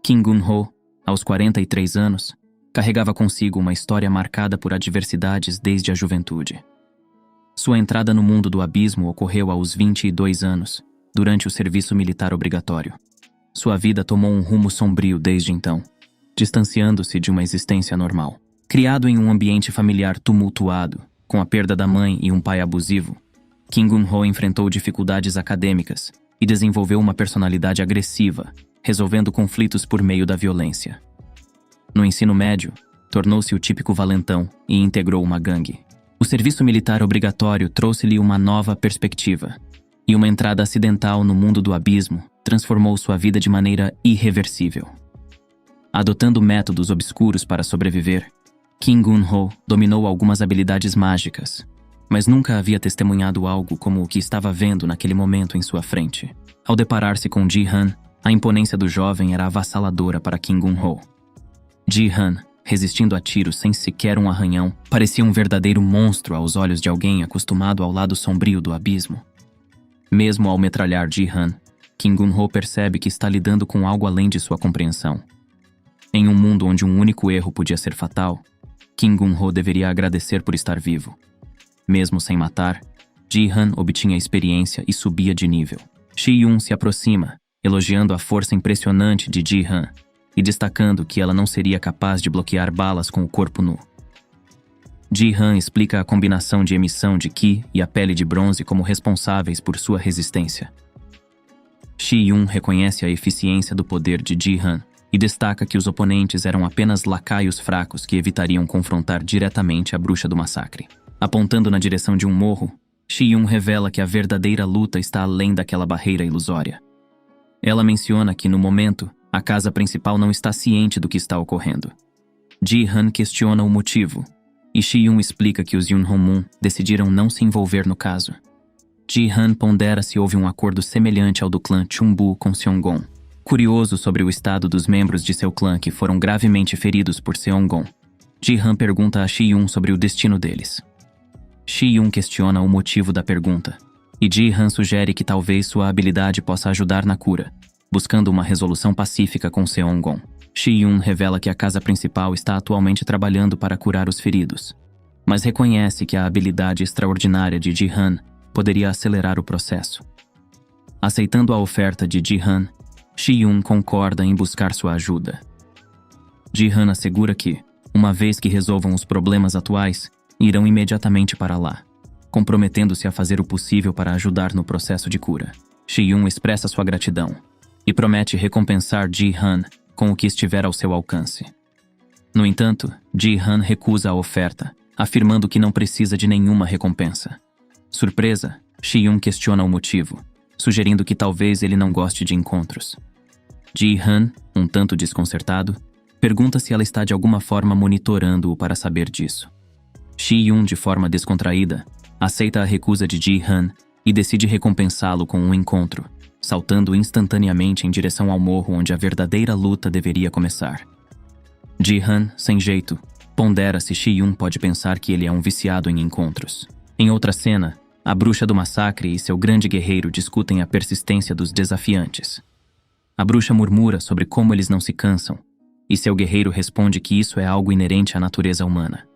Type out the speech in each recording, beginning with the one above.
Kim Gun-ho, aos 43 anos, carregava consigo uma história marcada por adversidades desde a juventude. Sua entrada no mundo do abismo ocorreu aos 22 anos, durante o serviço militar obrigatório. Sua vida tomou um rumo sombrio desde então, distanciando-se de uma existência normal. Criado em um ambiente familiar tumultuado, com a perda da mãe e um pai abusivo, Kim Gun-ho enfrentou dificuldades acadêmicas e desenvolveu uma personalidade agressiva, resolvendo conflitos por meio da violência. No ensino médio, tornou-se o típico valentão e integrou uma gangue. O serviço militar obrigatório trouxe-lhe uma nova perspectiva, e uma entrada acidental no mundo do abismo transformou sua vida de maneira irreversível. Adotando métodos obscuros para sobreviver, Kim Gun-ho dominou algumas habilidades mágicas, mas nunca havia testemunhado algo como o que estava vendo naquele momento em sua frente. Ao deparar-se com Ji-han, a imponência do jovem era avassaladora para Kim Gun-ho. Ji-han, resistindo a tiros sem sequer um arranhão, parecia um verdadeiro monstro aos olhos de alguém acostumado ao lado sombrio do abismo. Mesmo ao metralhar Ji-han, Kim Gun-ho percebe que está lidando com algo além de sua compreensão. Em um mundo onde um único erro podia ser fatal, Kim Gun-ho deveria agradecer por estar vivo. Mesmo sem matar, Ji-han obtinha experiência e subia de nível. Shi-yun se aproxima, elogiando a força impressionante de Ji-han e destacando que ela não seria capaz de bloquear balas com o corpo nu. Ji-han explica a combinação de emissão de Ki e a pele de bronze como responsáveis por sua resistência. Shi-yun reconhece a eficiência do poder de Ji-han e destaca que os oponentes eram apenas lacaios fracos que evitariam confrontar diretamente a bruxa do massacre. Apontando na direção de um morro, Shi-yun revela que a verdadeira luta está além daquela barreira ilusória. Ela menciona que, no momento, a casa principal não está ciente do que está ocorrendo. Ji-han questiona o motivo, e Shi-yun explica que os Yun-hong-mun decidiram não se envolver no caso. Ji-han pondera se houve um acordo semelhante ao do clã Chunbu com Seong-gon. Curioso sobre o estado dos membros de seu clã que foram gravemente feridos por Seong-gon, Ji-han pergunta a Shi-yun sobre o destino deles. Shi-yun questiona o motivo da pergunta, e Ji-han sugere que talvez sua habilidade possa ajudar na cura, buscando uma resolução pacífica com Seong-gon. Shi-yun revela que a casa principal está atualmente trabalhando para curar os feridos, mas reconhece que a habilidade extraordinária de Ji-han poderia acelerar o processo. Aceitando a oferta de Ji-han, Shi-yun concorda em buscar sua ajuda. Ji-han assegura que, uma vez que resolvam os problemas atuais, irão imediatamente para lá, comprometendo-se a fazer o possível para ajudar no processo de cura. Shi-yun expressa sua gratidão e promete recompensar Ji-han com o que estiver ao seu alcance. No entanto, Ji-han recusa a oferta, afirmando que não precisa de nenhuma recompensa. Surpresa, Shi-yun questiona o motivo, sugerindo que talvez ele não goste de encontros. Ji-han, um tanto desconcertado, pergunta se ela está de alguma forma monitorando-o para saber disso. Shi-yun, de forma descontraída, aceita a recusa de Ji-han e decide recompensá-lo com um encontro, saltando instantaneamente em direção ao morro onde a verdadeira luta deveria começar. Ji-han, sem jeito, pondera se Shi-yun pode pensar que ele é um viciado em encontros. Em outra cena, a bruxa do massacre e seu grande guerreiro discutem a persistência dos desafiantes. A bruxa murmura sobre como eles não se cansam, e seu guerreiro responde que isso é algo inerente à natureza humana.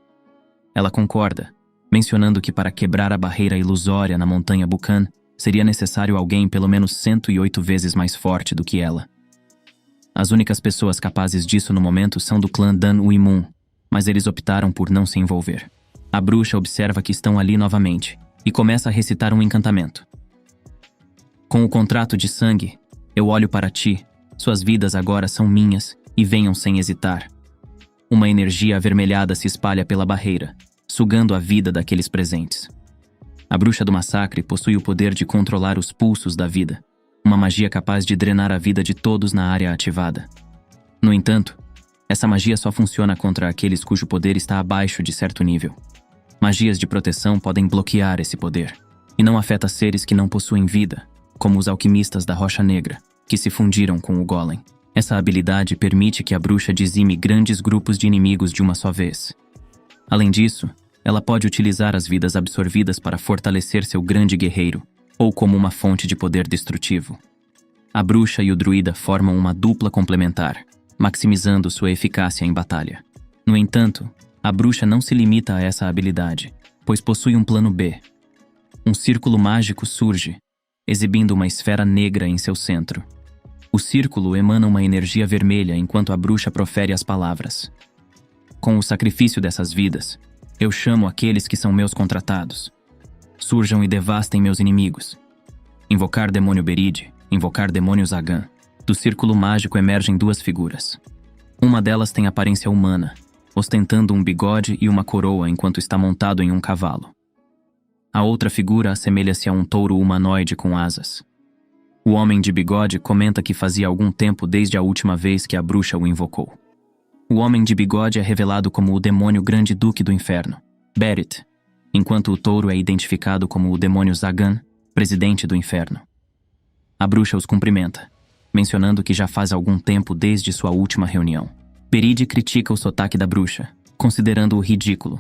Ela concorda, mencionando que para quebrar a barreira ilusória na montanha Bukan, seria necessário alguém pelo menos 108 vezes mais forte do que ela. As únicas pessoas capazes disso no momento são do clã Dan Uimun, mas eles optaram por não se envolver. A bruxa observa que estão ali novamente e começa a recitar um encantamento. Com o contrato de sangue, eu olho para ti, suas vidas agora são minhas e venham sem hesitar. Uma energia avermelhada se espalha pela barreira, sugando a vida daqueles presentes. A bruxa do massacre possui o poder de controlar os pulsos da vida, uma magia capaz de drenar a vida de todos na área ativada. No entanto, essa magia só funciona contra aqueles cujo poder está abaixo de certo nível. Magias de proteção podem bloquear esse poder, e não afeta seres que não possuem vida, como os alquimistas da Rocha Negra, que se fundiram com o Golem. Essa habilidade permite que a bruxa dizime grandes grupos de inimigos de uma só vez. Além disso, ela pode utilizar as vidas absorvidas para fortalecer seu grande guerreiro, ou como uma fonte de poder destrutivo. A bruxa e o druida formam uma dupla complementar, maximizando sua eficácia em batalha. No entanto, a bruxa não se limita a essa habilidade, pois possui um plano B. Um círculo mágico surge, exibindo uma esfera negra em seu centro. O círculo emana uma energia vermelha enquanto a bruxa profere as palavras. Com o sacrifício dessas vidas, eu chamo aqueles que são meus contratados. Surjam e devastem meus inimigos. Invocar demônio Beride, invocar demônio Zagan. Do círculo mágico emergem duas figuras. Uma delas tem aparência humana, ostentando um bigode e uma coroa enquanto está montado em um cavalo. A outra figura assemelha-se a um touro humanoide com asas. O homem de bigode comenta que fazia algum tempo desde a última vez que a bruxa o invocou. O homem de bigode é revelado como o demônio Grande Duque do Inferno, Berit, enquanto o touro é identificado como o demônio Zagan, presidente do inferno. A bruxa os cumprimenta, mencionando que já faz algum tempo desde sua última reunião. Beride critica o sotaque da bruxa, considerando-o ridículo.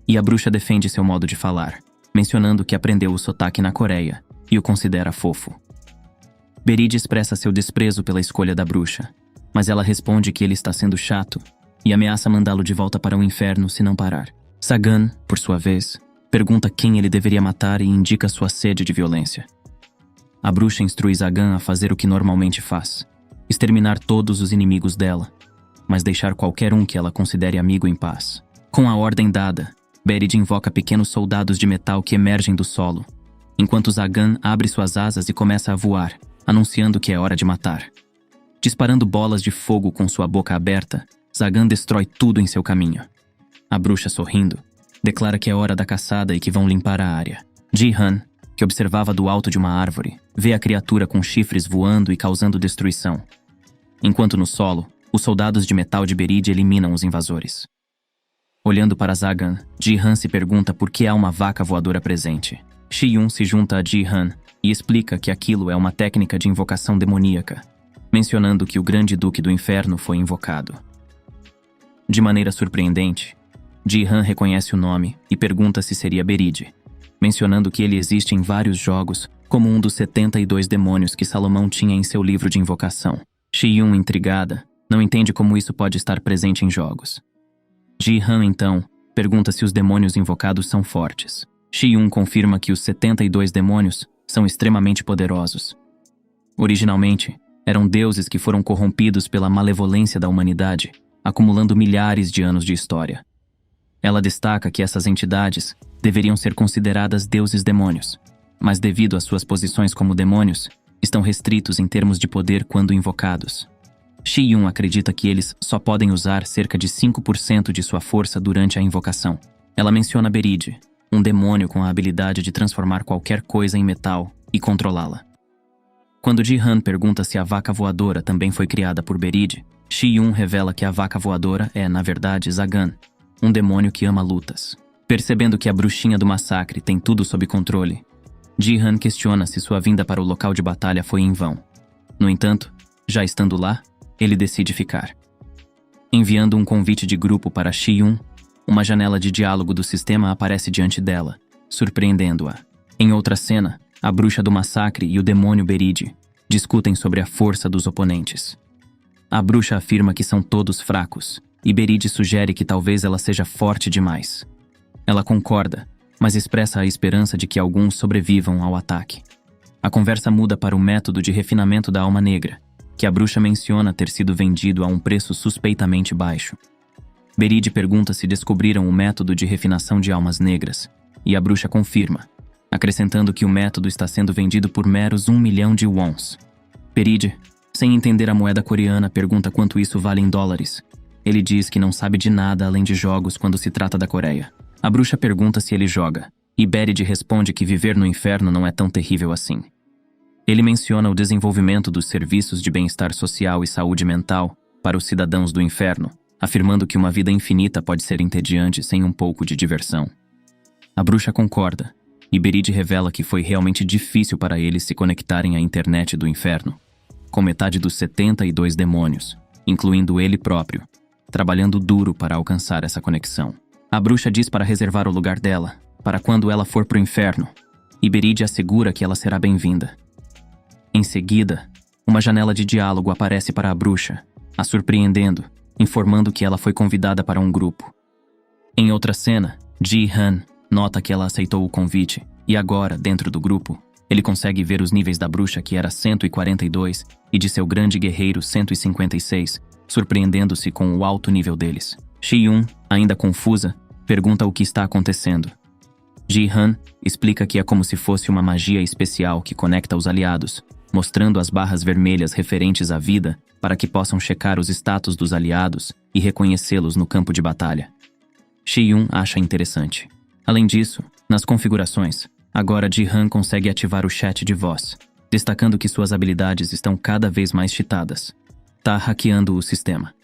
E a bruxa defende seu modo de falar, mencionando que aprendeu o sotaque na Coreia e o considera fofo. Beride expressa seu desprezo pela escolha da bruxa, mas ela responde que ele está sendo chato e ameaça mandá-lo de volta para o inferno se não parar. Zagan, por sua vez, pergunta quem ele deveria matar e indica sua sede de violência. A bruxa instrui Zagan a fazer o que normalmente faz, exterminar todos os inimigos dela, mas deixar qualquer um que ela considere amigo em paz. Com a ordem dada, Beride invoca pequenos soldados de metal que emergem do solo, enquanto Zagan abre suas asas e começa a voar, anunciando que é hora de matar. Disparando bolas de fogo com sua boca aberta, Zagan destrói tudo em seu caminho. A bruxa, sorrindo, declara que é hora da caçada e que vão limpar a área. Ji-han, que observava do alto de uma árvore, vê a criatura com chifres voando e causando destruição. Enquanto no solo, os soldados de metal de Beride eliminam os invasores. Olhando para Zagan, Ji-han se pergunta por que há uma vaca voadora presente. Shi-yun se junta a Ji-han e explica que aquilo é uma técnica de invocação demoníaca, mencionando que o Grande Duque do Inferno foi invocado. De maneira surpreendente, Ji-han reconhece o nome e pergunta se seria Beride, mencionando que ele existe em vários jogos como um dos 72 demônios que Salomão tinha em seu livro de invocação. Shi-yun, intrigada, não entende como isso pode estar presente em jogos. Ji-han, então, pergunta se os demônios invocados são fortes. Shi-yun confirma que os 72 demônios são extremamente poderosos. Originalmente, eram deuses que foram corrompidos pela malevolência da humanidade, acumulando milhares de anos de história. Ela destaca que essas entidades deveriam ser consideradas deuses-demônios, mas devido às suas posições como demônios, estão restritos em termos de poder quando invocados. Shi-yun acredita que eles só podem usar cerca de 5% de sua força durante a invocação. Ela menciona Beride, um demônio com a habilidade de transformar qualquer coisa em metal e controlá-la. Quando Ji-han pergunta se a vaca voadora também foi criada por Beride, Shi-yun revela que a vaca voadora é, na verdade, Zagan, um demônio que ama lutas. Percebendo que a bruxinha do massacre tem tudo sob controle, Ji-han questiona se sua vinda para o local de batalha foi em vão. No entanto, já estando lá, ele decide ficar. Enviando um convite de grupo para Shi-yun, uma janela de diálogo do sistema aparece diante dela, surpreendendo-a. Em outra cena, a bruxa do massacre e o demônio Beride discutem sobre a força dos oponentes. A bruxa afirma que são todos fracos, e Beride sugere que talvez ela seja forte demais. Ela concorda, mas expressa a esperança de que alguns sobrevivam ao ataque. A conversa muda para o método de refinamento da alma negra, que a bruxa menciona ter sido vendido a um preço suspeitamente baixo. Beride pergunta se descobriram o método de refinação de almas negras, e a bruxa confirma, acrescentando que o método está sendo vendido por meros 1 milhão de wons. Beride, sem entender a moeda coreana, pergunta quanto isso vale em dólares. Ele diz que não sabe de nada além de jogos quando se trata da Coreia. A bruxa pergunta se ele joga, e Beride responde que viver no inferno não é tão terrível assim. Ele menciona o desenvolvimento dos serviços de bem-estar social e saúde mental para os cidadãos do inferno, afirmando que uma vida infinita pode ser entediante sem um pouco de diversão. A bruxa concorda, e Beride revela que foi realmente difícil para eles se conectarem à internet do inferno, com metade dos 72 demônios, incluindo ele próprio, trabalhando duro para alcançar essa conexão. A bruxa diz para reservar o lugar dela, para quando ela for pro inferno, e Beride assegura que ela será bem-vinda. Em seguida, uma janela de diálogo aparece para a bruxa, a surpreendendo, informando que ela foi convidada para um grupo. Em outra cena, Ji-han nota que ela aceitou o convite e agora, dentro do grupo, ele consegue ver os níveis da bruxa que era 142 e de seu grande guerreiro 156, surpreendendo-se com o alto nível deles. Shi-yun, ainda confusa, pergunta o que está acontecendo. Ji-han explica que é como se fosse uma magia especial que conecta os aliados, mostrando as barras vermelhas referentes à vida para que possam checar os status dos aliados e reconhecê-los no campo de batalha. Shi-yun acha interessante. Além disso, nas configurações, agora Ji-han consegue ativar o chat de voz, destacando que suas habilidades estão cada vez mais cheatadas. Tá hackeando o sistema.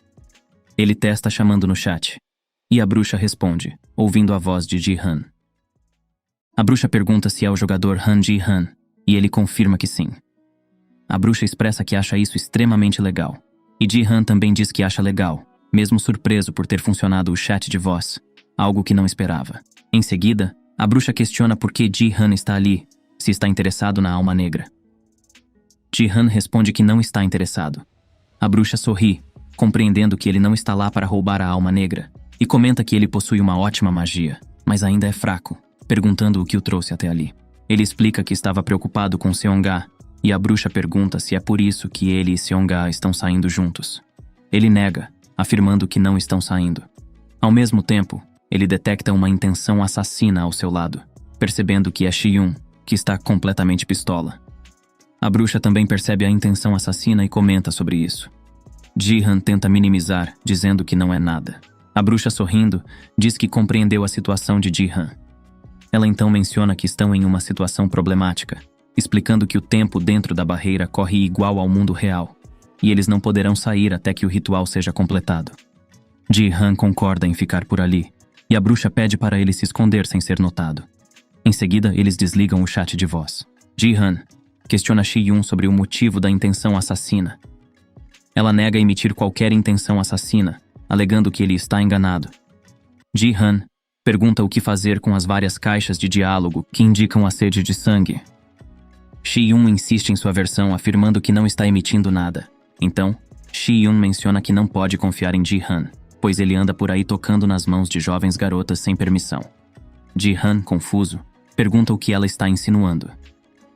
Ele testa chamando no chat, e a bruxa responde, ouvindo a voz de Ji-han. A bruxa pergunta se é o jogador Han Ji-han, e ele confirma que sim. A bruxa expressa que acha isso extremamente legal, e Ji-han também diz que acha legal, mesmo surpreso por ter funcionado o chat de voz, algo que não esperava. Em seguida, a bruxa questiona por que Ji-han está ali, se está interessado na alma negra. Ji-han responde que não está interessado. A bruxa sorri, compreendendo que ele não está lá para roubar a alma negra, e comenta que ele possui uma ótima magia, mas ainda é fraco, perguntando o que o trouxe até ali. Ele explica que estava preocupado com Seong-ga, e a bruxa pergunta se é por isso que ele e Seong-ga estão saindo juntos. Ele nega, afirmando que não estão saindo. Ao mesmo tempo, ele detecta uma intenção assassina ao seu lado, percebendo que é Shi-yun, que está completamente pistola. A bruxa também percebe a intenção assassina e comenta sobre isso. Ji-han tenta minimizar, dizendo que não é nada. A bruxa, sorrindo, diz que compreendeu a situação de Ji-han. Ela então menciona que estão em uma situação problemática, explicando que o tempo dentro da barreira corre igual ao mundo real, e eles não poderão sair até que o ritual seja completado. Ji-han concorda em ficar por ali, e a bruxa pede para ele se esconder sem ser notado. Em seguida, eles desligam o chat de voz. Ji-han questiona Shi-yun sobre o motivo da intenção assassina. Ela nega emitir qualquer intenção assassina, alegando que ele está enganado. Ji-han pergunta o que fazer com as várias caixas de diálogo que indicam a sede de sangue. Shi-yun insiste em sua versão, afirmando que não está emitindo nada. Então, Shi-yun menciona que não pode confiar em Ji-han, pois ele anda por aí tocando nas mãos de jovens garotas sem permissão. Ji-han, confuso, pergunta o que ela está insinuando.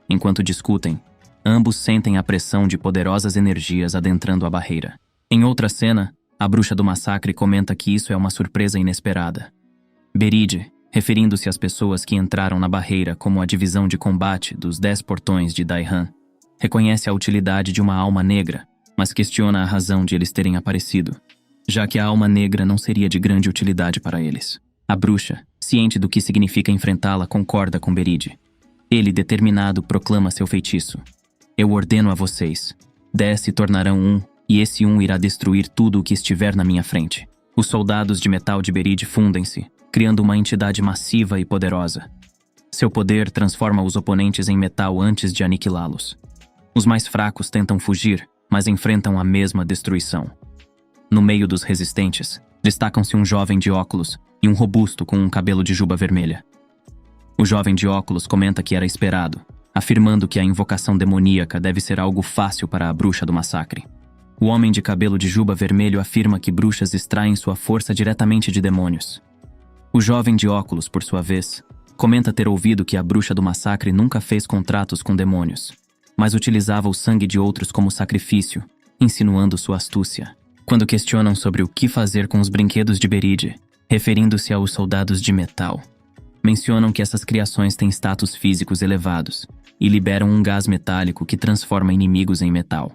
Enquanto discutem, ambos sentem a pressão de poderosas energias adentrando a barreira. Em outra cena, a bruxa do massacre comenta que isso é uma surpresa inesperada. Beride, referindo-se às pessoas que entraram na barreira como a divisão de combate dos 10 portões de Daihan, reconhece a utilidade de uma alma negra, mas questiona a razão de eles terem aparecido, já que a alma negra não seria de grande utilidade para eles. A bruxa, ciente do que significa enfrentá-la, concorda com Beride. Ele, determinado, proclama seu feitiço. Eu ordeno a vocês. 10 se tornarão um, e esse um irá destruir tudo o que estiver na minha frente. Os soldados de metal de Beride fundem-se, criando uma entidade massiva e poderosa. Seu poder transforma os oponentes em metal antes de aniquilá-los. Os mais fracos tentam fugir, mas enfrentam a mesma destruição. No meio dos resistentes, destacam-se um jovem de óculos e um robusto com um cabelo de juba vermelha. O jovem de óculos comenta que era esperado, afirmando que a invocação demoníaca deve ser algo fácil para a bruxa do massacre. O homem de cabelo de juba vermelho afirma que bruxas extraem sua força diretamente de demônios. O jovem de óculos, por sua vez, comenta ter ouvido que a bruxa do massacre nunca fez contratos com demônios, mas utilizava o sangue de outros como sacrifício, insinuando sua astúcia. Quando questionam sobre o que fazer com os brinquedos de Beride, referindo-se aos soldados de metal, mencionam que essas criações têm status físicos elevados e liberam um gás metálico que transforma inimigos em metal.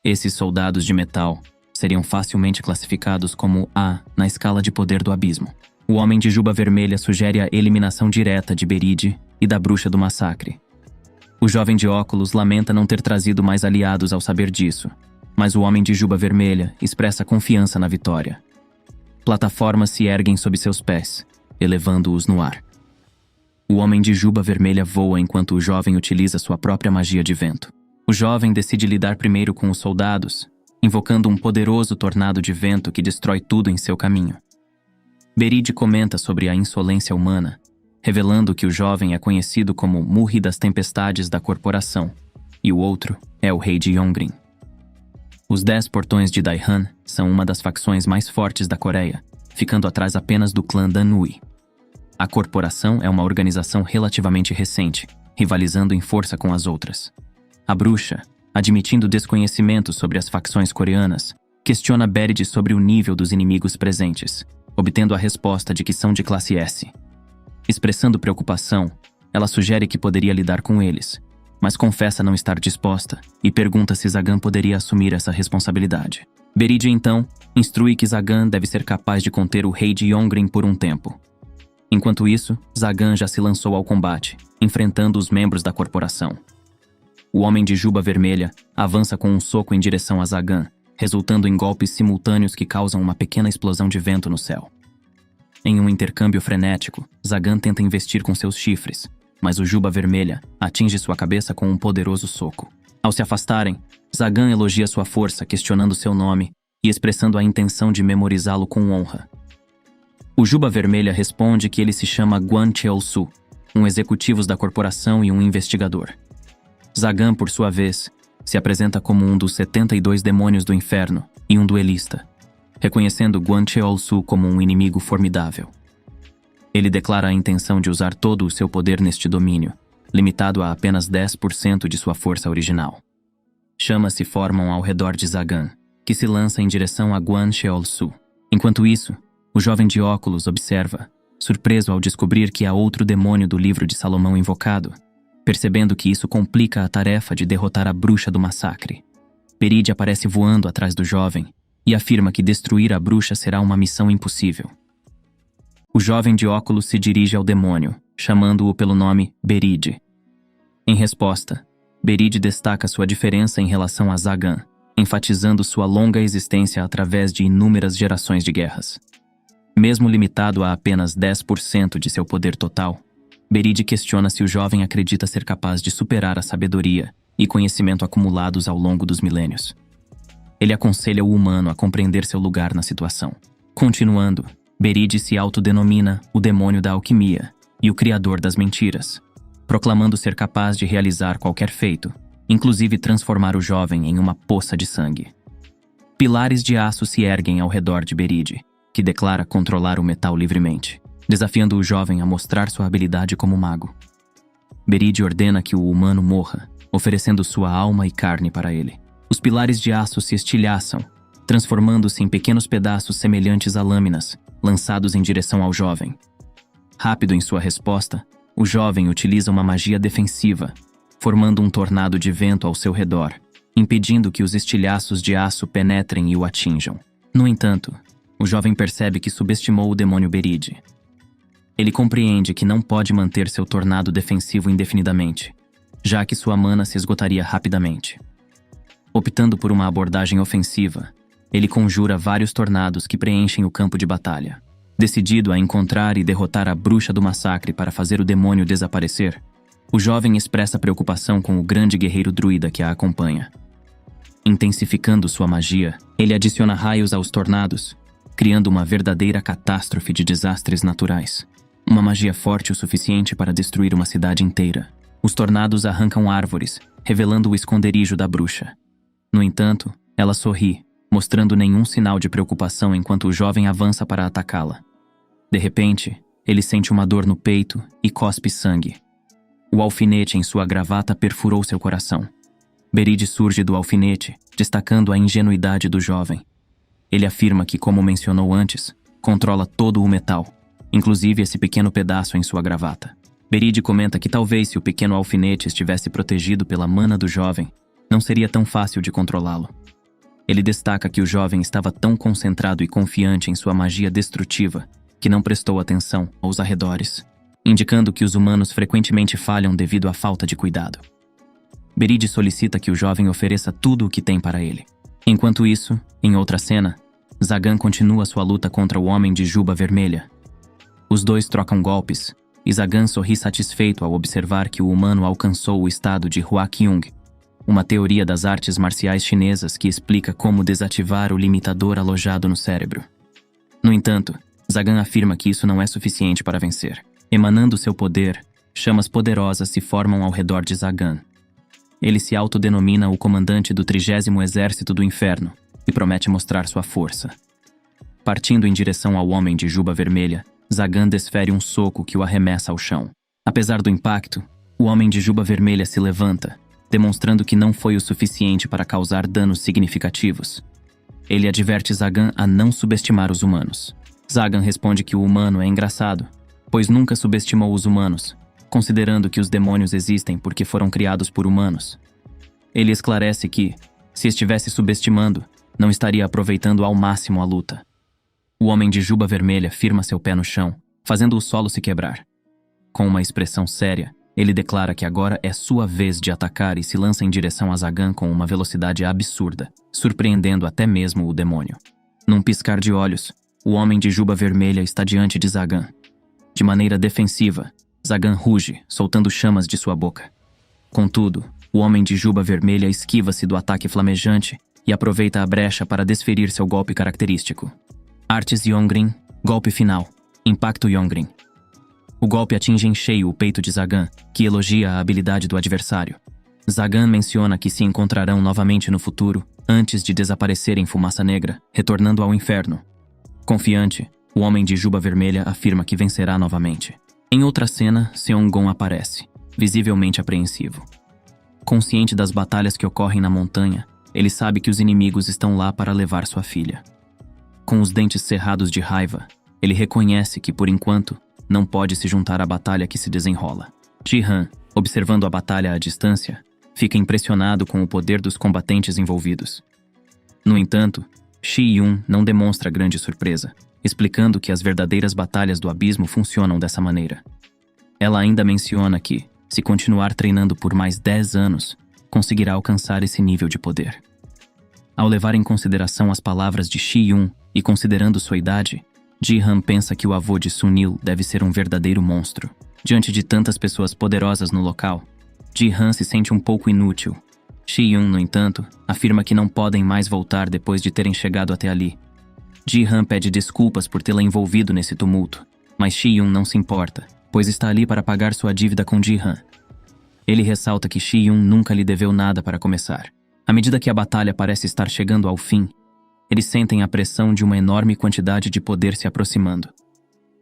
Esses soldados de metal seriam facilmente classificados como A na escala de poder do abismo. O homem de juba vermelha sugere a eliminação direta de Beride e da bruxa do massacre. O jovem de óculos lamenta não ter trazido mais aliados ao saber disso, mas o homem de juba vermelha expressa confiança na vitória. Plataformas se erguem sob seus pés, elevando-os no ar. O homem de juba vermelha voa enquanto o jovem utiliza sua própria magia de vento. O jovem decide lidar primeiro com os soldados, invocando um poderoso tornado de vento que destrói tudo em seu caminho. Beride comenta sobre a insolência humana, revelando que o jovem é conhecido como Murri das Tempestades da Corporação, e o outro é o rei de Yongrin. Os 10 portões de Daihan são uma das facções mais fortes da Coreia, ficando atrás apenas do clã Danui. A corporação é uma organização relativamente recente, rivalizando em força com as outras. A bruxa, admitindo desconhecimento sobre as facções coreanas, questiona Berid sobre o nível dos inimigos presentes, obtendo a resposta de que são de classe S. Expressando preocupação, ela sugere que poderia lidar com eles, mas confessa não estar disposta e pergunta se Zagan poderia assumir essa responsabilidade. Berid, então, instrui que Zagan deve ser capaz de conter o rei de Yongrin por um tempo. Enquanto isso, Zagan já se lançou ao combate, enfrentando os membros da corporação. O homem de juba vermelha avança com um soco em direção a Zagan, resultando em golpes simultâneos que causam uma pequena explosão de vento no céu. Em um intercâmbio frenético, Zagan tenta investir com seus chifres, mas o juba vermelha atinge sua cabeça com um poderoso soco. Ao se afastarem, Zagan elogia sua força, questionando seu nome e expressando a intenção de memorizá-lo com honra. O juba vermelha responde que ele se chama Guan Cheol-su, um executivo da corporação e um investigador. Zagan, por sua vez, se apresenta como um dos 72 demônios do inferno e um duelista, reconhecendo Guan Cheol-su como um inimigo formidável. Ele declara a intenção de usar todo o seu poder neste domínio, limitado a apenas 10% de sua força original. Chamas se formam ao redor de Zagan, que se lança em direção a Guan Cheol-su. Enquanto isso, o jovem de óculos observa, surpreso ao descobrir que há outro demônio do livro de Salomão invocado, percebendo que isso complica a tarefa de derrotar a bruxa do massacre. Berid aparece voando atrás do jovem e afirma que destruir a bruxa será uma missão impossível. O jovem de óculos se dirige ao demônio, chamando-o pelo nome Berid. Em resposta, Berid destaca sua diferença em relação a Zagan, enfatizando sua longa existência através de inúmeras gerações de guerras. Mesmo limitado a apenas 10% de seu poder total, Berid questiona se o jovem acredita ser capaz de superar a sabedoria e conhecimento acumulados ao longo dos milênios. Ele aconselha o humano a compreender seu lugar na situação. Continuando, Berid se autodenomina o demônio da alquimia e o criador das mentiras, proclamando ser capaz de realizar qualquer feito, inclusive transformar o jovem em uma poça de sangue. Pilares de aço se erguem ao redor de Berid, que declara controlar o metal livremente, desafiando o jovem a mostrar sua habilidade como mago. Berid ordena que o humano morra, oferecendo sua alma e carne para ele. Os pilares de aço se estilhaçam, transformando-se em pequenos pedaços semelhantes a lâminas, lançados em direção ao jovem. Rápido em sua resposta, o jovem utiliza uma magia defensiva, formando um tornado de vento ao seu redor, impedindo que os estilhaços de aço penetrem e o atinjam. No entanto, o jovem percebe que subestimou o demônio Berid. Ele compreende que não pode manter seu tornado defensivo indefinidamente, já que sua mana se esgotaria rapidamente. Optando por uma abordagem ofensiva, ele conjura vários tornados que preenchem o campo de batalha. Decidido a encontrar e derrotar a bruxa do massacre para fazer o demônio desaparecer, o jovem expressa preocupação com o grande guerreiro druida que a acompanha. Intensificando sua magia, ele adiciona raios aos tornados, criando uma verdadeira catástrofe de desastres naturais. Uma magia forte o suficiente para destruir uma cidade inteira. Os tornados arrancam árvores, revelando o esconderijo da bruxa. No entanto, ela sorri, mostrando nenhum sinal de preocupação enquanto o jovem avança para atacá-la. De repente, ele sente uma dor no peito e cospe sangue. O alfinete em sua gravata perfurou seu coração. Berid surge do alfinete, destacando a ingenuidade do jovem. Ele afirma que, como mencionou antes, controla todo o metal, inclusive esse pequeno pedaço em sua gravata. Berid comenta que talvez se o pequeno alfinete estivesse protegido pela mana do jovem, não seria tão fácil de controlá-lo. Ele destaca que o jovem estava tão concentrado e confiante em sua magia destrutiva que não prestou atenção aos arredores, indicando que os humanos frequentemente falham devido à falta de cuidado. Berid solicita que o jovem ofereça tudo o que tem para ele. Enquanto isso, em outra cena, Zagan continua sua luta contra o homem de juba vermelha. Os dois trocam golpes, e Zagan sorri satisfeito ao observar que o humano alcançou o estado de Hua-Kyung, uma teoria das artes marciais chinesas que explica como desativar o limitador alojado no cérebro. No entanto, Zagan afirma que isso não é suficiente para vencer. Emanando seu poder, chamas poderosas se formam ao redor de Zagan. Ele se autodenomina o comandante do 30º Exército do Inferno e promete mostrar sua força. Partindo em direção ao homem de juba vermelha, Zagan desfere um soco que o arremessa ao chão. Apesar do impacto, o homem de juba vermelha se levanta, demonstrando que não foi o suficiente para causar danos significativos. Ele adverte Zagan a não subestimar os humanos. Zagan responde que o humano é engraçado, pois nunca subestimou os humanos, considerando que os demônios existem porque foram criados por humanos. Ele esclarece que, se estivesse subestimando, não estaria aproveitando ao máximo a luta. O homem de juba vermelha firma seu pé no chão, fazendo o solo se quebrar. Com uma expressão séria, ele declara que agora é sua vez de atacar e se lança em direção a Zagan com uma velocidade absurda, surpreendendo até mesmo o demônio. Num piscar de olhos, o homem de juba vermelha está diante de Zagan. De maneira defensiva, Zagan ruge, soltando chamas de sua boca. Contudo, o homem de juba vermelha esquiva-se do ataque flamejante e aproveita a brecha para desferir seu golpe característico. Artes Yongrin, golpe final, impacto Yongrin. O golpe atinge em cheio o peito de Zagan, que elogia a habilidade do adversário. Zagan menciona que se encontrarão novamente no futuro, antes de desaparecer em fumaça negra, retornando ao inferno. Confiante, o homem de juba vermelha afirma que vencerá novamente. Em outra cena, Seong-gon aparece, visivelmente apreensivo. Consciente das batalhas que ocorrem na montanha, ele sabe que os inimigos estão lá para levar sua filha. Com os dentes cerrados de raiva, ele reconhece que, por enquanto, não pode se juntar à batalha que se desenrola. Ji-han, observando a batalha à distância, fica impressionado com o poder dos combatentes envolvidos. No entanto, Shi-yun não demonstra grande surpresa, explicando que as verdadeiras batalhas do abismo funcionam dessa maneira. Ela ainda menciona que, se continuar treinando por mais 10 anos, conseguirá alcançar esse nível de poder. Ao levar em consideração as palavras de Shi-yun e considerando sua idade, Ji-han pensa que o avô de Sunil deve ser um verdadeiro monstro. Diante de tantas pessoas poderosas no local, Ji-han se sente um pouco inútil. Shi-yun, no entanto, afirma que não podem mais voltar depois de terem chegado até ali. Ji-han pede desculpas por tê-la envolvido nesse tumulto, mas Shi-yun não se importa, pois está ali para pagar sua dívida com Ji-han. Ele ressalta que Shi-yun nunca lhe deveu nada para começar. À medida que a batalha parece estar chegando ao fim, eles sentem a pressão de uma enorme quantidade de poder se aproximando.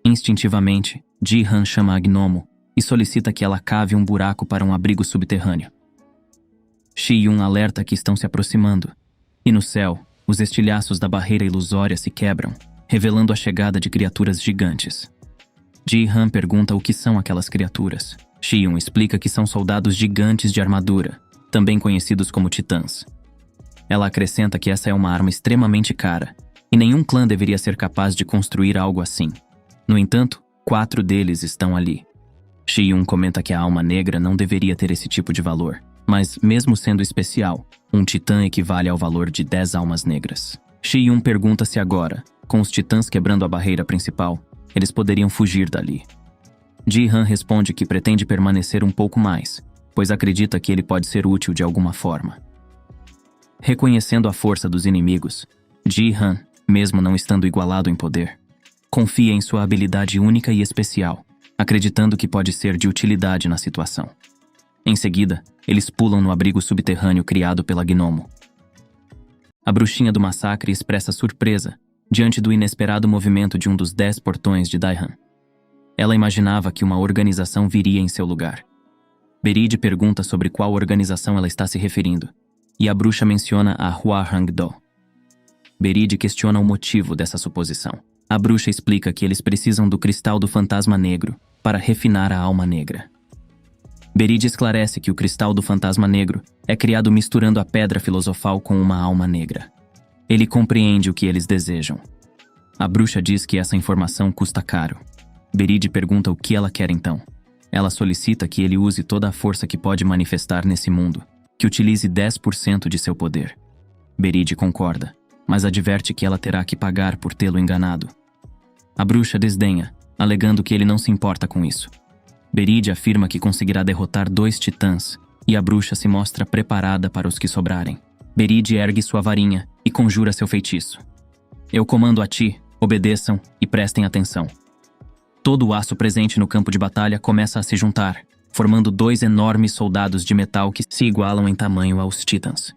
Instintivamente, Ji-han chama a gnomo e solicita que ela cave um buraco para um abrigo subterrâneo. Shi-yun alerta que estão se aproximando, e no céu, os estilhaços da barreira ilusória se quebram, revelando a chegada de criaturas gigantes. Ji-han pergunta o que são aquelas criaturas. Shi-yun explica que são soldados gigantes de armadura, também conhecidos como titãs. Ela acrescenta que essa é uma arma extremamente cara, e nenhum clã deveria ser capaz de construir algo assim. No entanto, 4 deles estão ali. Shi-yun comenta que a alma negra não deveria ter esse tipo de valor, mas mesmo sendo especial, um titã equivale ao valor de 10 almas negras. Shi-yun pergunta se agora, com os titãs quebrando a barreira principal, eles poderiam fugir dali. Ji-han responde que pretende permanecer um pouco mais, pois acredita que ele pode ser útil de alguma forma. Reconhecendo a força dos inimigos, Ji-han, mesmo não estando igualado em poder, confia em sua habilidade única e especial, acreditando que pode ser de utilidade na situação. Em seguida, eles pulam no abrigo subterrâneo criado pela gnomo. A bruxinha do massacre expressa surpresa diante do inesperado movimento de um dos 10 portões de Daihan. Ela imaginava que uma organização viria em seu lugar. Berid pergunta sobre qual organização ela está se referindo, e a bruxa menciona a Hwangdo. Berid questiona o motivo dessa suposição. A bruxa explica que eles precisam do cristal do fantasma negro para refinar a alma negra. Berid esclarece que o cristal do fantasma negro é criado misturando a pedra filosofal com uma alma negra. Ele compreende o que eles desejam. A bruxa diz que essa informação custa caro. Berid pergunta o que ela quer então. Ela solicita que ele use toda a força que pode manifestar nesse mundo, que utilize 10% de seu poder. Berid concorda, mas adverte que ela terá que pagar por tê-lo enganado. A bruxa desdenha, alegando que ele não se importa com isso. Berid afirma que conseguirá derrotar 2 titãs, e a bruxa se mostra preparada para os que sobrarem. Berid ergue sua varinha e conjura seu feitiço. Eu comando a ti, obedeçam e prestem atenção. Todo o aço presente no campo de batalha começa a se juntar, formando 2 enormes soldados de metal que se igualam em tamanho aos Titãs.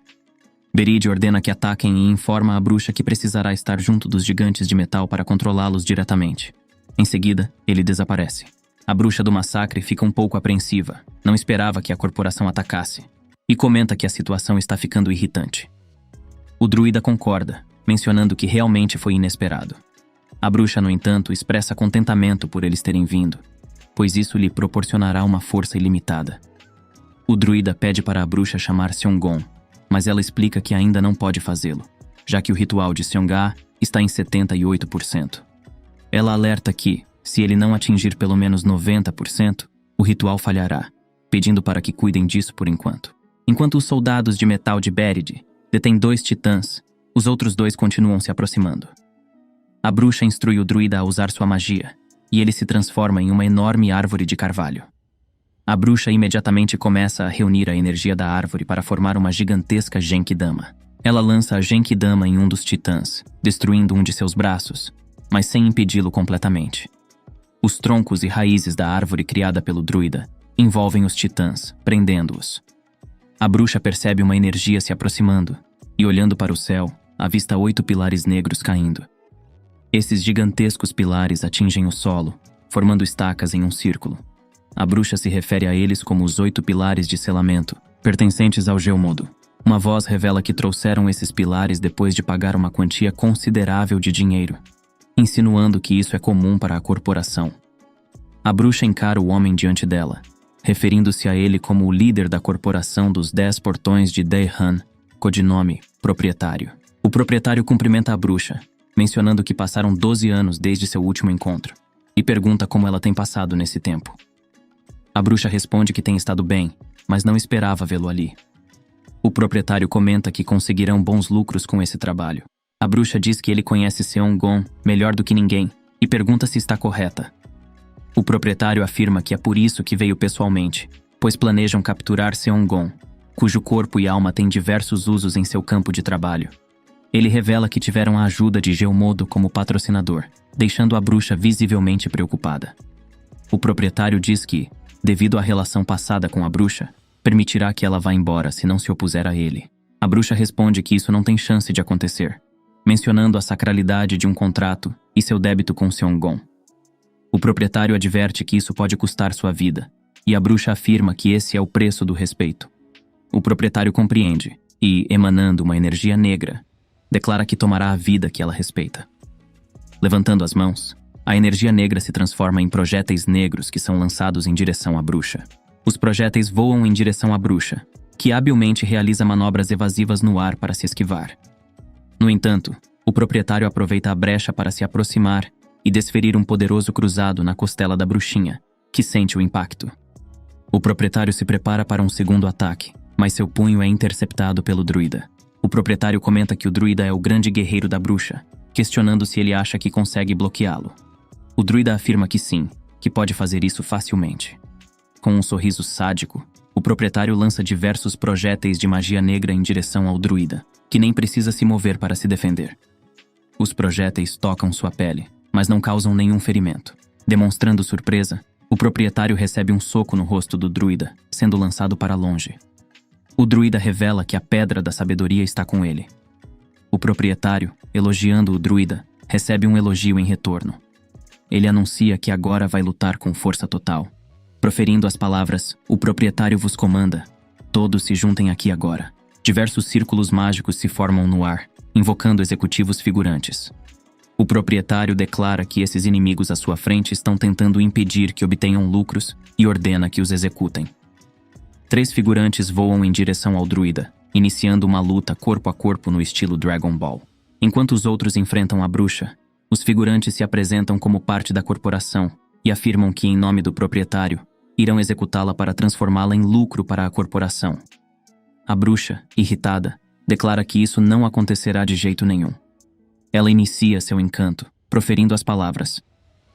Berid ordena que ataquem e informa a bruxa que precisará estar junto dos gigantes de metal para controlá-los diretamente. Em seguida, ele desaparece. A bruxa do massacre fica um pouco apreensiva, não esperava que a corporação atacasse, e comenta que a situação está ficando irritante. O druida concorda, mencionando que realmente foi inesperado. A bruxa, no entanto, expressa contentamento por eles terem vindo, pois isso lhe proporcionará uma força ilimitada. O druida pede para a bruxa chamar Seongon, mas ela explica que ainda não pode fazê-lo, já que o ritual de Seonga está em 78%. Ela alerta que, se ele não atingir pelo menos 90%, o ritual falhará, pedindo para que cuidem disso por enquanto. Enquanto os soldados de metal de Berid detêm 2 titãs, os outros 2 continuam se aproximando. A bruxa instrui o druida a usar sua magia, e ele se transforma em uma enorme árvore de carvalho. A bruxa imediatamente começa a reunir a energia da árvore para formar uma gigantesca Genkidama. Ela lança a Genkidama em um dos titãs, destruindo um de seus braços, mas sem impedi-lo completamente. Os troncos e raízes da árvore criada pelo druida envolvem os titãs, prendendo-os. A bruxa percebe uma energia se aproximando e, olhando para o céu, avista 8 pilares negros caindo. Esses gigantescos pilares atingem o solo, formando estacas em um círculo. A bruxa se refere a eles como os 8 pilares de selamento, pertencentes ao Geomodo. Uma voz revela que trouxeram esses pilares depois de pagar uma quantia considerável de dinheiro, insinuando que isso é comum para a corporação. A bruxa encara o homem diante dela, referindo-se a ele como o líder da corporação dos 10 portões de Daehan, codinome Proprietário. O proprietário cumprimenta a bruxa, mencionando que passaram 12 anos desde seu último encontro, e pergunta como ela tem passado nesse tempo. A bruxa responde que tem estado bem, mas não esperava vê-lo ali. O proprietário comenta que conseguirão bons lucros com esse trabalho. A bruxa diz que ele conhece Seongon melhor do que ninguém e pergunta se está correta. O proprietário afirma que é por isso que veio pessoalmente, pois planejam capturar Seongon, cujo corpo e alma têm diversos usos em seu campo de trabalho. Ele revela que tiveram a ajuda de Geomodo como patrocinador, deixando a bruxa visivelmente preocupada. O proprietário diz que, devido à relação passada com a bruxa, permitirá que ela vá embora se não se opuser a ele. A bruxa responde que isso não tem chance de acontecer, mencionando a sacralidade de um contrato e seu débito com Seongon. O proprietário adverte que isso pode custar sua vida, e a bruxa afirma que esse é o preço do respeito. O proprietário compreende e, emanando uma energia negra, declara que tomará a vida que ela respeita. Levantando as mãos, a energia negra se transforma em projéteis negros que são lançados em direção à bruxa. Os projéteis voam em direção à bruxa, que habilmente realiza manobras evasivas no ar para se esquivar. No entanto, o proprietário aproveita a brecha para se aproximar e desferir um poderoso cruzado na costela da bruxinha, que sente o impacto. O proprietário se prepara para um segundo ataque, mas seu punho é interceptado pelo druida. O proprietário comenta que o druida é o grande guerreiro da bruxa, questionando se ele acha que consegue bloqueá-lo. O druida afirma que sim, que pode fazer isso facilmente. Com um sorriso sádico, o proprietário lança diversos projéteis de magia negra em direção ao druida, que nem precisa se mover para se defender. Os projéteis tocam sua pele, mas não causam nenhum ferimento. Demonstrando surpresa, o proprietário recebe um soco no rosto do druida, sendo lançado para longe. O druida revela que a pedra da sabedoria está com ele. O proprietário, elogiando o druida, recebe um elogio em retorno. Ele anuncia que agora vai lutar com força total. Proferindo as palavras, o proprietário vos comanda. Todos se juntem aqui agora. Diversos círculos mágicos se formam no ar, invocando executivos figurantes. O proprietário declara que esses inimigos à sua frente estão tentando impedir que obtenham lucros e ordena que os executem. 3 figurantes voam em direção ao druida, iniciando uma luta corpo a corpo no estilo Dragon Ball. Enquanto os outros enfrentam a bruxa, os figurantes se apresentam como parte da corporação e afirmam que, em nome do proprietário, irão executá-la para transformá-la em lucro para a corporação. A bruxa, irritada, declara que isso não acontecerá de jeito nenhum. Ela inicia seu encanto, proferindo as palavras: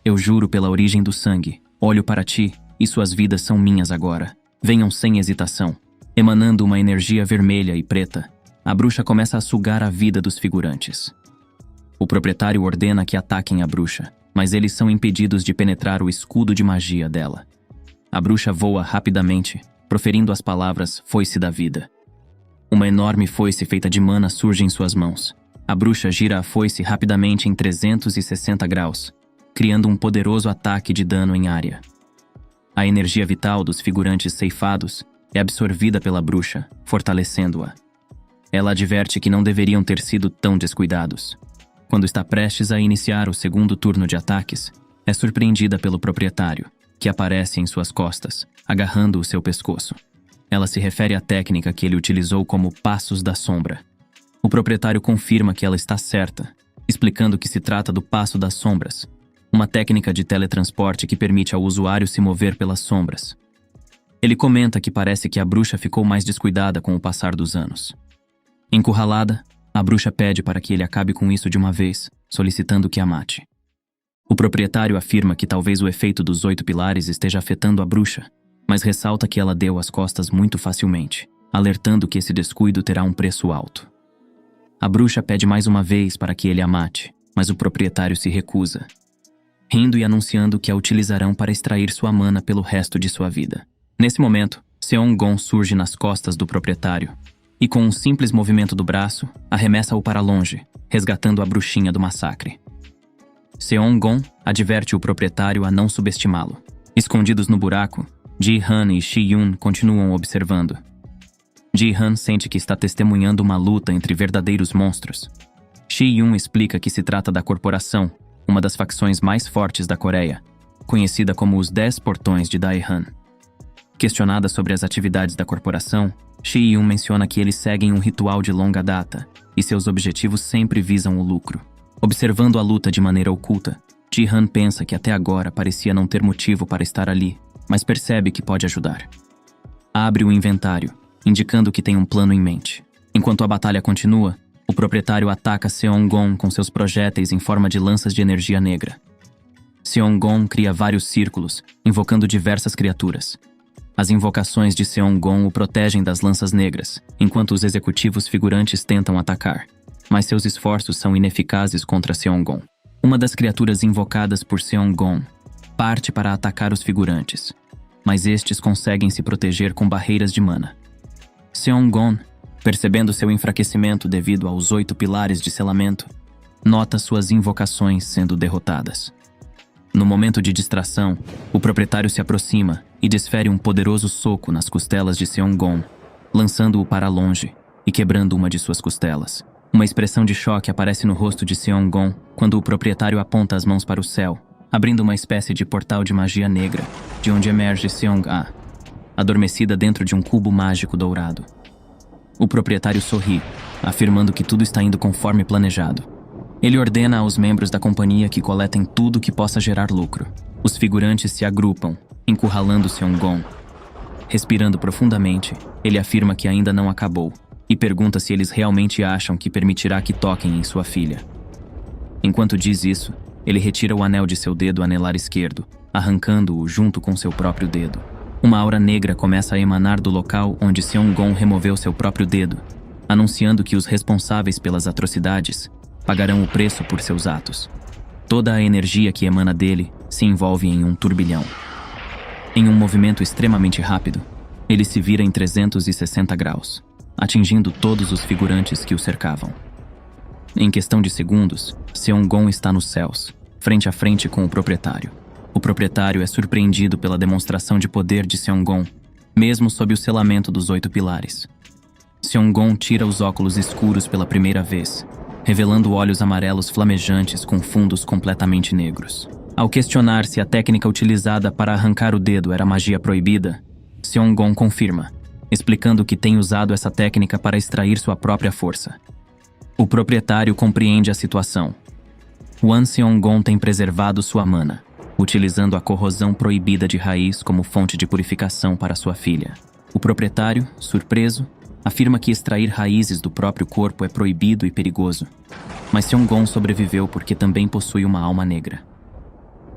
Eu juro pela origem do sangue, olho para ti, e suas vidas são minhas agora. Venham sem hesitação. Emanando uma energia vermelha e preta, a bruxa começa a sugar a vida dos figurantes. O proprietário ordena que ataquem a bruxa, mas eles são impedidos de penetrar o escudo de magia dela. A bruxa voa rapidamente, proferindo as palavras foice da vida. Uma enorme foice feita de mana surge em suas mãos. A bruxa gira a foice rapidamente em 360 graus, criando um poderoso ataque de dano em área. A energia vital dos figurantes ceifados é absorvida pela bruxa, fortalecendo-a. Ela adverte que não deveriam ter sido tão descuidados. Quando está prestes a iniciar o segundo turno de ataques, é surpreendida pelo proprietário, que aparece em suas costas, agarrando o seu pescoço. Ela se refere à técnica que ele utilizou como Passos da Sombra. O proprietário confirma que ela está certa, explicando que se trata do Passo das Sombras, uma técnica de teletransporte que permite ao usuário se mover pelas sombras. Ele comenta que parece que a bruxa ficou mais descuidada com o passar dos anos. Encurralada, a bruxa pede para que ele acabe com isso de uma vez, solicitando que a mate. O proprietário afirma que talvez o efeito dos 8 pilares esteja afetando a bruxa, mas ressalta que ela deu as costas muito facilmente, alertando que esse descuido terá um preço alto. A bruxa pede mais uma vez para que ele a mate, mas o proprietário se recusa, rindo e anunciando que a utilizarão para extrair sua mana pelo resto de sua vida. Nesse momento, Seong-gon surge nas costas do proprietário e, com um simples movimento do braço, arremessa-o para longe, resgatando a bruxinha do massacre. Seong-gon adverte o proprietário a não subestimá-lo. Escondidos no buraco, Ji-han e Shi-yun continuam observando. Ji-han sente que está testemunhando uma luta entre verdadeiros monstros. Shi-yun explica que se trata da Corporação, uma das facções mais fortes da Coreia, conhecida como os 10 Portões de Daehan. Questionada sobre as atividades da corporação, Shi-yun menciona que eles seguem um ritual de longa data e seus objetivos sempre visam o lucro. Observando a luta de maneira oculta, Ji-han pensa que até agora parecia não ter motivo para estar ali, mas percebe que pode ajudar. Abre o inventário, indicando que tem um plano em mente. Enquanto a batalha continua, o proprietário ataca Seong-gon com seus projéteis em forma de lanças de energia negra. Seong-gon cria vários círculos, invocando diversas criaturas. As invocações de Seong-gon o protegem das lanças negras, enquanto os executivos figurantes tentam atacar, mas seus esforços são ineficazes contra Seong-gon. Uma das criaturas invocadas por Seong-gon parte para atacar os figurantes, mas estes conseguem se proteger com barreiras de mana. Seong-gon, percebendo seu enfraquecimento devido aos 8 pilares de selamento, nota suas invocações sendo derrotadas. No momento de distração, o proprietário se aproxima e desfere um poderoso soco nas costelas de Seong-gon, lançando-o para longe e quebrando uma de suas costelas. Uma expressão de choque aparece no rosto de Seong-gon quando o proprietário aponta as mãos para o céu, abrindo uma espécie de portal de magia negra, de onde emerge Seong-ah, adormecida dentro de um cubo mágico dourado. O proprietário sorri, afirmando que tudo está indo conforme planejado. Ele ordena aos membros da companhia que coletem tudo que possa gerar lucro. Os figurantes se agrupam, encurralando Seong-gon. Respirando profundamente, ele afirma que ainda não acabou e pergunta se eles realmente acham que permitirá que toquem em sua filha. Enquanto diz isso, ele retira o anel de seu dedo anelar esquerdo, arrancando-o junto com seu próprio dedo. Uma aura negra começa a emanar do local onde Seong-gon removeu seu próprio dedo, anunciando que os responsáveis pelas atrocidades pagarão o preço por seus atos. Toda a energia que emana dele se envolve em um turbilhão. Em um movimento extremamente rápido, ele se vira em 360 graus, atingindo todos os figurantes que o cercavam. Em questão de segundos, Seong-gon está nos céus, frente a frente com o proprietário. O proprietário é surpreendido pela demonstração de poder de Seong-gon, mesmo sob o selamento dos 8 pilares. Seong-gon tira os óculos escuros pela primeira vez, revelando olhos amarelos flamejantes com fundos completamente negros. Ao questionar se a técnica utilizada para arrancar o dedo era magia proibida, Seong-gon confirma, explicando que tem usado essa técnica para extrair sua própria força. O proprietário compreende a situação. Wan Seong-gon tem preservado sua mana, utilizando a corrosão proibida de raiz como fonte de purificação para sua filha. O proprietário, surpreso, afirma que extrair raízes do próprio corpo é proibido e perigoso, mas Seong-gon sobreviveu porque também possui uma alma negra.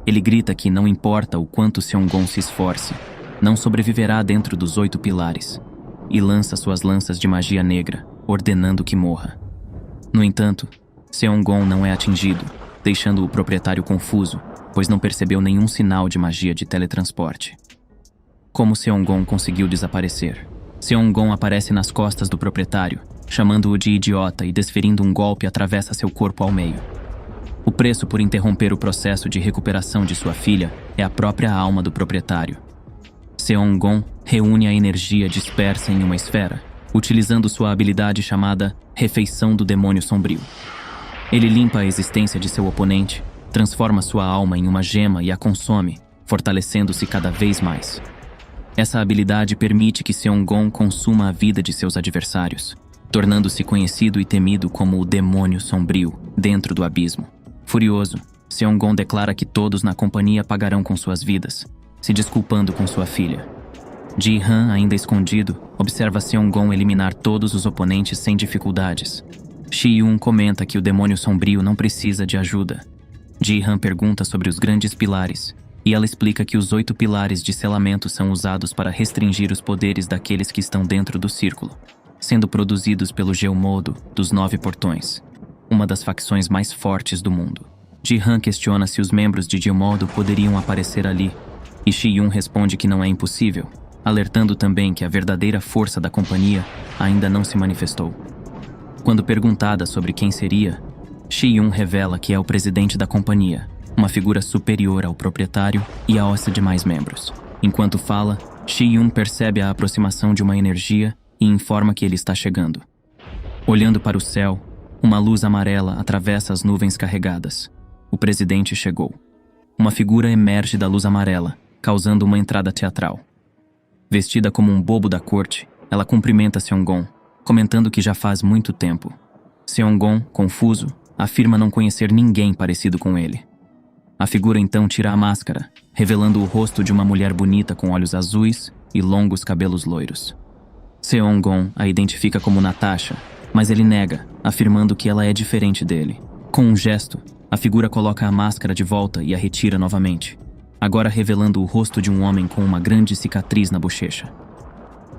Ele grita que não importa o quanto Seong-gon se esforce, não sobreviverá dentro dos 8 pilares, e lança suas lanças de magia negra, ordenando que morra. No entanto, Seong-gon não é atingido, deixando o proprietário confuso, pois não percebeu nenhum sinal de magia de teletransporte. Como Seong-gon conseguiu desaparecer. Seong-gon aparece nas costas do proprietário, chamando-o de idiota e desferindo um golpe atravessa seu corpo ao meio. O preço por interromper o processo de recuperação de sua filha é a própria alma do proprietário. Seong-gon reúne a energia dispersa em uma esfera, utilizando sua habilidade chamada Refeição do Demônio Sombrio. Ele limpa a existência de seu oponente, transforma sua alma em uma gema e a consome, fortalecendo-se cada vez mais. Essa habilidade permite que Seong-gon consuma a vida de seus adversários, tornando-se conhecido e temido como o Demônio Sombrio dentro do abismo. Furioso, Seong-gon declara que todos na companhia pagarão com suas vidas, se desculpando com sua filha. Ji-han, ainda escondido, observa Seong-gon eliminar todos os oponentes sem dificuldades. Shi-yun comenta que o Demônio Sombrio não precisa de ajuda. Ji-han pergunta sobre os grandes pilares, e ela explica que os 8 pilares de selamento são usados para restringir os poderes daqueles que estão dentro do círculo, sendo produzidos pelo Geomodo dos 9 Portões, uma das facções mais fortes do mundo. Ji-han questiona se os membros de Geomodo poderiam aparecer ali, e Shi-yun responde que não é impossível, alertando também que a verdadeira força da companhia ainda não se manifestou. Quando perguntada sobre quem seria, Shi-yun revela que é o presidente da companhia, uma figura superior ao proprietário e aos demais membros. Enquanto fala, Shi-yun percebe a aproximação de uma energia e informa que ele está chegando. Olhando para o céu, uma luz amarela atravessa as nuvens carregadas. O presidente chegou. Uma figura emerge da luz amarela, causando uma entrada teatral. Vestida como um bobo da corte, ela cumprimenta Seong-gon, comentando que já faz muito tempo. Seong-gon, confuso, afirma não conhecer ninguém parecido com ele. A figura então tira a máscara, revelando o rosto de uma mulher bonita com olhos azuis e longos cabelos loiros. Seong-gon a identifica como Natasha, mas ele nega, afirmando que ela é diferente dele. Com um gesto, a figura coloca a máscara de volta e a retira novamente, agora revelando o rosto de um homem com uma grande cicatriz na bochecha.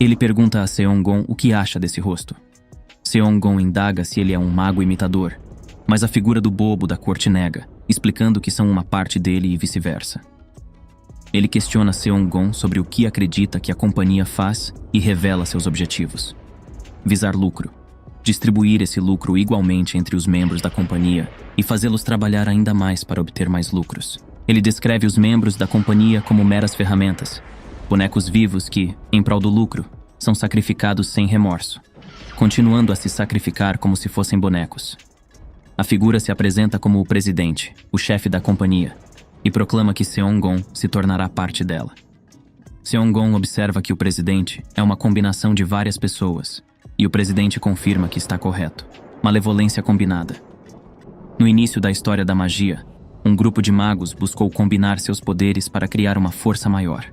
Ele pergunta a Seong-gon o que acha desse rosto. Seong-gon indaga se ele é um mago imitador, mas a figura do bobo da corte nega, explicando que são uma parte dele e vice-versa. Ele questiona Seong-gon sobre o que acredita que a companhia faz e revela seus objetivos. Visar lucro, distribuir esse lucro igualmente entre os membros da companhia e fazê-los trabalhar ainda mais para obter mais lucros. Ele descreve os membros da companhia como meras ferramentas, bonecos vivos que, em prol do lucro, são sacrificados sem remorso, continuando a se sacrificar como se fossem bonecos. A figura se apresenta como o presidente, o chefe da companhia, e proclama que Seong-gon se tornará parte dela. Seong-gon observa que o presidente é uma combinação de várias pessoas, e o presidente confirma que está correto. Malevolência combinada. No início da história da magia, um grupo de magos buscou combinar seus poderes para criar uma força maior.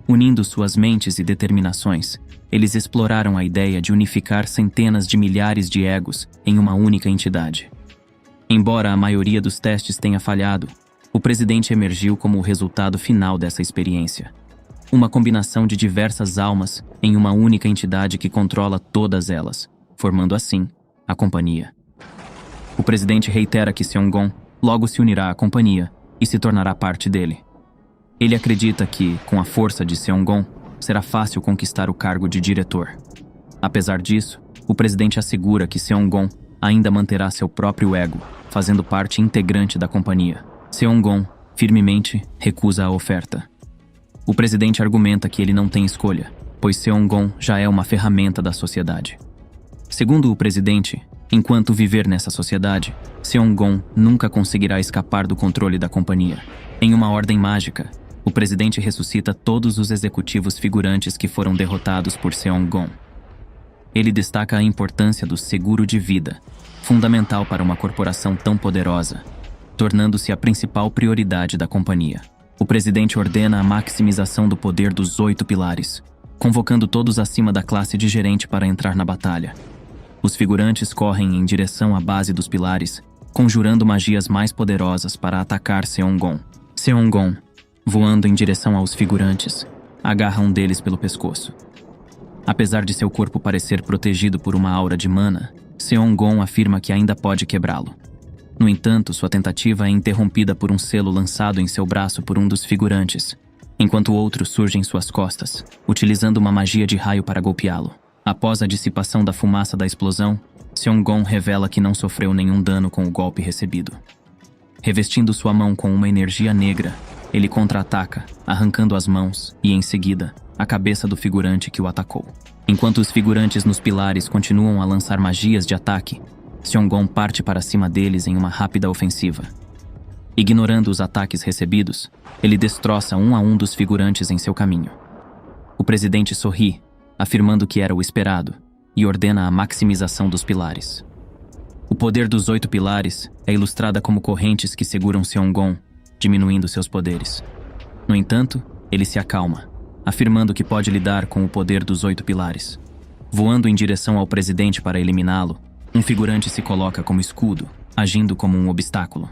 Unindo suas mentes e determinações, eles exploraram a ideia de unificar centenas de milhares de egos em uma única entidade. Embora a maioria dos testes tenha falhado, o presidente emergiu como o resultado final dessa experiência. Uma combinação de diversas almas em uma única entidade que controla todas elas, formando assim a companhia. O presidente reitera que Seong-gon logo se unirá à companhia e se tornará parte dele. Ele acredita que, com a força de Seong-gon, será fácil conquistar o cargo de diretor. Apesar disso, o presidente assegura que Seong-gon ainda manterá seu próprio ego, fazendo parte integrante da companhia. Seong-gon, firmemente, recusa a oferta. O presidente argumenta que ele não tem escolha, pois Seong-gon já é uma ferramenta da sociedade. Segundo o presidente, enquanto viver nessa sociedade, Seong-gon nunca conseguirá escapar do controle da companhia. Em uma ordem mágica, o presidente ressuscita todos os executivos figurantes que foram derrotados por Seong-gon. Ele destaca a importância do seguro de vida, fundamental para uma corporação tão poderosa, tornando-se a principal prioridade da companhia. O presidente ordena a maximização do poder dos 8 pilares, convocando todos acima da classe de gerente para entrar na batalha. Os figurantes correm em direção à base dos pilares, conjurando magias mais poderosas para atacar Seong-gon. Seong-gon, voando em direção aos figurantes, agarra um deles pelo pescoço. Apesar de seu corpo parecer protegido por uma aura de mana, Seong-gon afirma que ainda pode quebrá-lo. No entanto, sua tentativa é interrompida por um selo lançado em seu braço por um dos figurantes, enquanto outro surge em suas costas, utilizando uma magia de raio para golpeá-lo. Após a dissipação da fumaça da explosão, Seong-gon revela que não sofreu nenhum dano com o golpe recebido. Revestindo sua mão com uma energia negra, ele contra-ataca, arrancando as mãos e, em seguida, a cabeça do figurante que o atacou. Enquanto os figurantes nos pilares continuam a lançar magias de ataque, Seong-gon parte para cima deles em uma rápida ofensiva. Ignorando os ataques recebidos, ele destroça um a um dos figurantes em seu caminho. O presidente sorri, afirmando que era o esperado, e ordena a maximização dos pilares. O poder dos 8 pilares é ilustrada como correntes que seguram Seong-gon, diminuindo seus poderes. No entanto, ele se acalma, afirmando que pode lidar com o poder dos 8 pilares. Voando em direção ao presidente para eliminá-lo, um figurante se coloca como escudo, agindo como um obstáculo,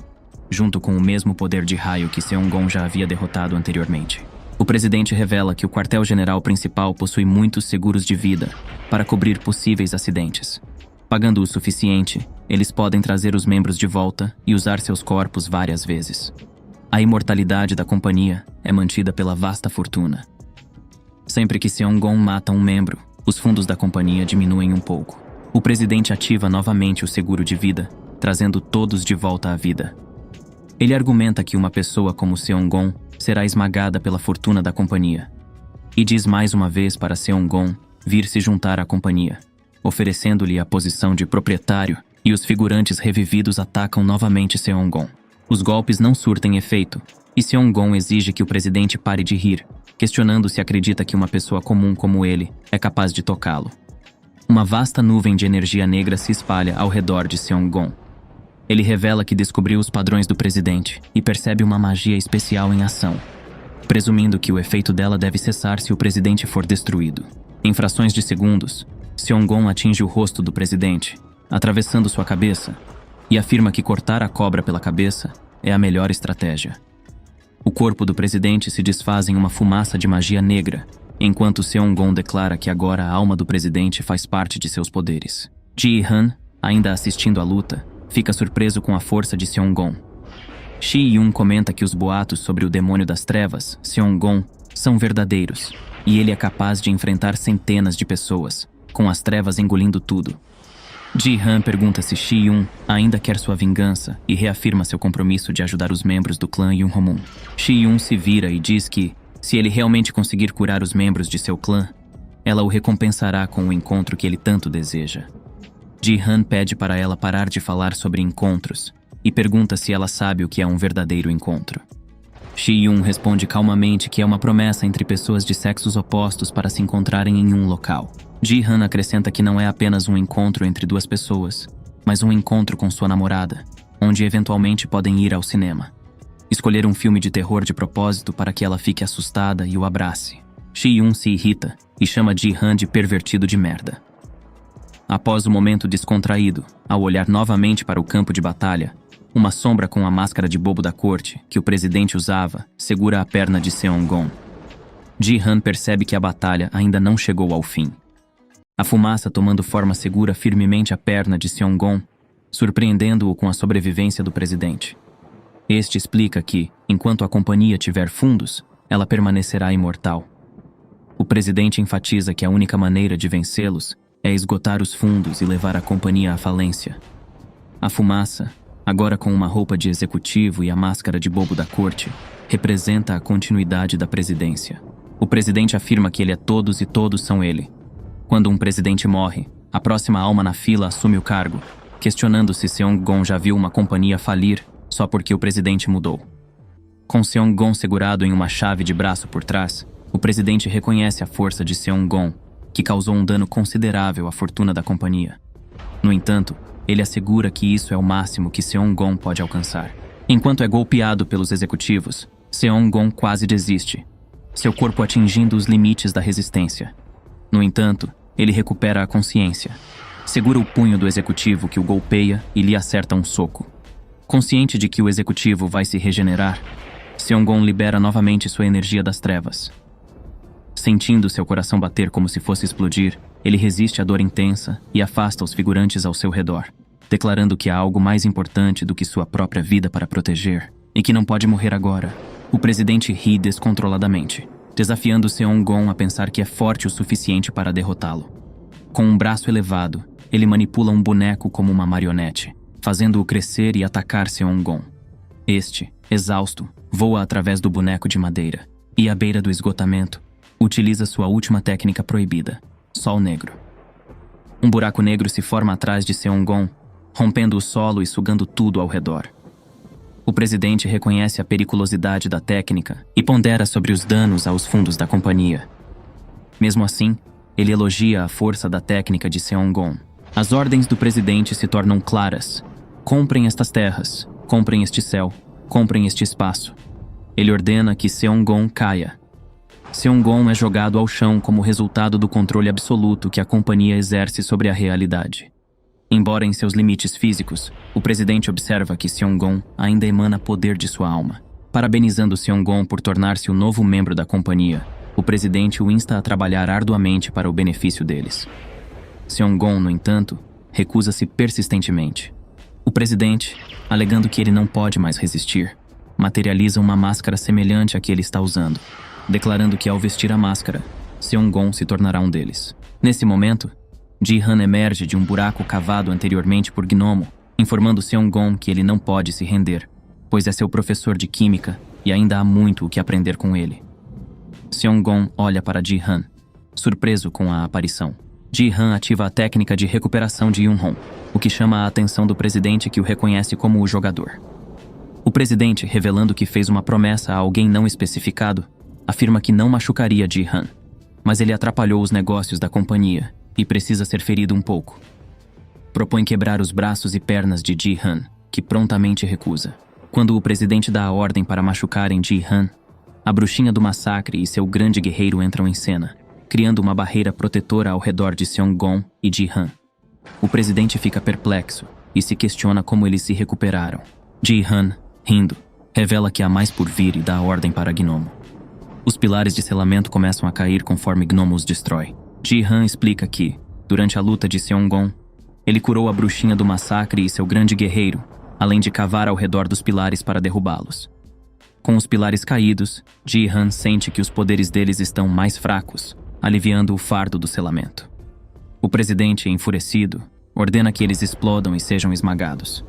junto com o mesmo poder de raio que Seong-gon já havia derrotado anteriormente. O presidente revela que o quartel-general principal possui muitos seguros de vida para cobrir possíveis acidentes. Pagando o suficiente, eles podem trazer os membros de volta e usar seus corpos várias vezes. A imortalidade da companhia é mantida pela vasta fortuna. Sempre que Seong-gon mata um membro, os fundos da companhia diminuem um pouco. O presidente ativa novamente o seguro de vida, trazendo todos de volta à vida. Ele argumenta que uma pessoa como Seong-gon será esmagada pela fortuna da companhia. E diz mais uma vez para Seong-gon vir se juntar à companhia, oferecendo-lhe a posição de proprietário, e os figurantes revividos atacam novamente Seong-gon. Os golpes não surtem efeito, e Seong-gon exige que o presidente pare de rir, questionando se acredita que uma pessoa comum como ele é capaz de tocá-lo. Uma vasta nuvem de energia negra se espalha ao redor de Seong-gon. Ele revela que descobriu os padrões do presidente e percebe uma magia especial em ação, presumindo que o efeito dela deve cessar se o presidente for destruído. Em frações de segundos, Seong-gon atinge o rosto do presidente, atravessando sua cabeça, e afirma que cortar a cobra pela cabeça é a melhor estratégia. O corpo do presidente se desfaz em uma fumaça de magia negra, enquanto Seong-gon declara que agora a alma do presidente faz parte de seus poderes. Ji-han, ainda assistindo à luta, fica surpreso com a força de Seong-gon. Shi-yun comenta que os boatos sobre o demônio das trevas, Seong-gon, são verdadeiros, e ele é capaz de enfrentar centenas de pessoas, com as trevas engolindo tudo. Ji-han pergunta se Shi-yun ainda quer sua vingança e reafirma seu compromisso de ajudar os membros do clã Yun-Homun. Shi-yun se vira e diz que, se ele realmente conseguir curar os membros de seu clã, ela o recompensará com o encontro que ele tanto deseja. Ji-han pede para ela parar de falar sobre encontros e pergunta se ela sabe o que é um verdadeiro encontro. Shi-yun responde calmamente que é uma promessa entre pessoas de sexos opostos para se encontrarem em um local. Ji-han acrescenta que não é apenas um encontro entre duas pessoas, mas um encontro com sua namorada, onde eventualmente podem ir ao cinema. Escolher um filme de terror de propósito para que ela fique assustada e o abrace. Shi-yun se irrita e chama Ji-han de pervertido de merda. Após o momento descontraído, ao olhar novamente para o campo de batalha, uma sombra com a máscara de bobo da corte, que o presidente usava, segura a perna de Seong-gon. Ji-han percebe que a batalha ainda não chegou ao fim. A fumaça tomando forma segura firmemente a perna de Seong-gon, surpreendendo-o com a sobrevivência do presidente. Este explica que, enquanto a companhia tiver fundos, ela permanecerá imortal. O presidente enfatiza que a única maneira de vencê-los é esgotar os fundos e levar a companhia à falência. A fumaça, agora com uma roupa de executivo e a máscara de bobo da corte, representa a continuidade da presidência. O presidente afirma que ele é todos e todos são ele. Quando um presidente morre, a próxima alma na fila assume o cargo, questionando se Seong-gon já viu uma companhia falir só porque o presidente mudou. Com Seong-gon segurado em uma chave de braço por trás, o presidente reconhece a força de Seong-gon, que causou um dano considerável à fortuna da companhia. No entanto, ele assegura que isso é o máximo que Seong-gon pode alcançar. Enquanto é golpeado pelos executivos, Seong-gon quase desiste, seu corpo atingindo os limites da resistência. No entanto, ele recupera a consciência, segura o punho do executivo que o golpeia e lhe acerta um soco. Consciente de que o executivo vai se regenerar, Seong-gon libera novamente sua energia das trevas. Sentindo seu coração bater como se fosse explodir, ele resiste à dor intensa e afasta os figurantes ao seu redor, declarando que há algo mais importante do que sua própria vida para proteger e que não pode morrer agora. O presidente ri descontroladamente, desafiando Seong-gon a pensar que é forte o suficiente para derrotá-lo. Com um braço elevado, ele manipula um boneco como uma marionete, fazendo-o crescer e atacar Seong-gon. Este, exausto, voa através do boneco de madeira e, à beira do esgotamento, utiliza sua última técnica proibida, Sol Negro. Um buraco negro se forma atrás de Seong-gon, rompendo o solo e sugando tudo ao redor. O presidente reconhece a periculosidade da técnica e pondera sobre os danos aos fundos da companhia. Mesmo assim, ele elogia a força da técnica de Seong-gon. As ordens do presidente se tornam claras. Comprem estas terras, comprem este céu, comprem este espaço. Ele ordena que Seong-gon caia. Seong-gon é jogado ao chão como resultado do controle absoluto que a companhia exerce sobre a realidade. Embora em seus limites físicos, o presidente observa que Seong-gon ainda emana poder de sua alma. Parabenizando Seong-gon por tornar-se o novo membro da companhia, o presidente o insta a trabalhar arduamente para o benefício deles. Seong-gon, no entanto, recusa-se persistentemente. O presidente, alegando que ele não pode mais resistir, materializa uma máscara semelhante à que ele está usando, declarando que ao vestir a máscara, Seong-gon se tornará um deles. Nesse momento, Ji-han emerge de um buraco cavado anteriormente por Gnomo, informando Seong-gon que ele não pode se render, pois é seu professor de química e ainda há muito o que aprender com ele. Seong-gon olha para Ji-han, surpreso com a aparição. Ji-han ativa a técnica de recuperação de Yun-hong, o que chama a atenção do presidente, que o reconhece como o jogador. O presidente, revelando que fez uma promessa a alguém não especificado, afirma que não machucaria Ji-han, mas ele atrapalhou os negócios da companhia e precisa ser ferido um pouco. Propõe quebrar os braços e pernas de Ji-han, que prontamente recusa. Quando o presidente dá a ordem para machucarem Ji-han, a bruxinha do massacre e seu grande guerreiro entram em cena, criando uma barreira protetora ao redor de Seong-gon e Ji-han. O presidente fica perplexo e se questiona como eles se recuperaram. Ji-han, rindo, revela que há mais por vir e dá a ordem para Gnomo. Os pilares de selamento começam a cair conforme Gnomo os destrói. Ji-han explica que, durante a luta de Seong-gon, ele curou a bruxinha do massacre e seu grande guerreiro, além de cavar ao redor dos pilares para derrubá-los. Com os pilares caídos, Ji-han sente que os poderes deles estão mais fracos, aliviando o fardo do selamento. O presidente, enfurecido, ordena que eles explodam e sejam esmagados.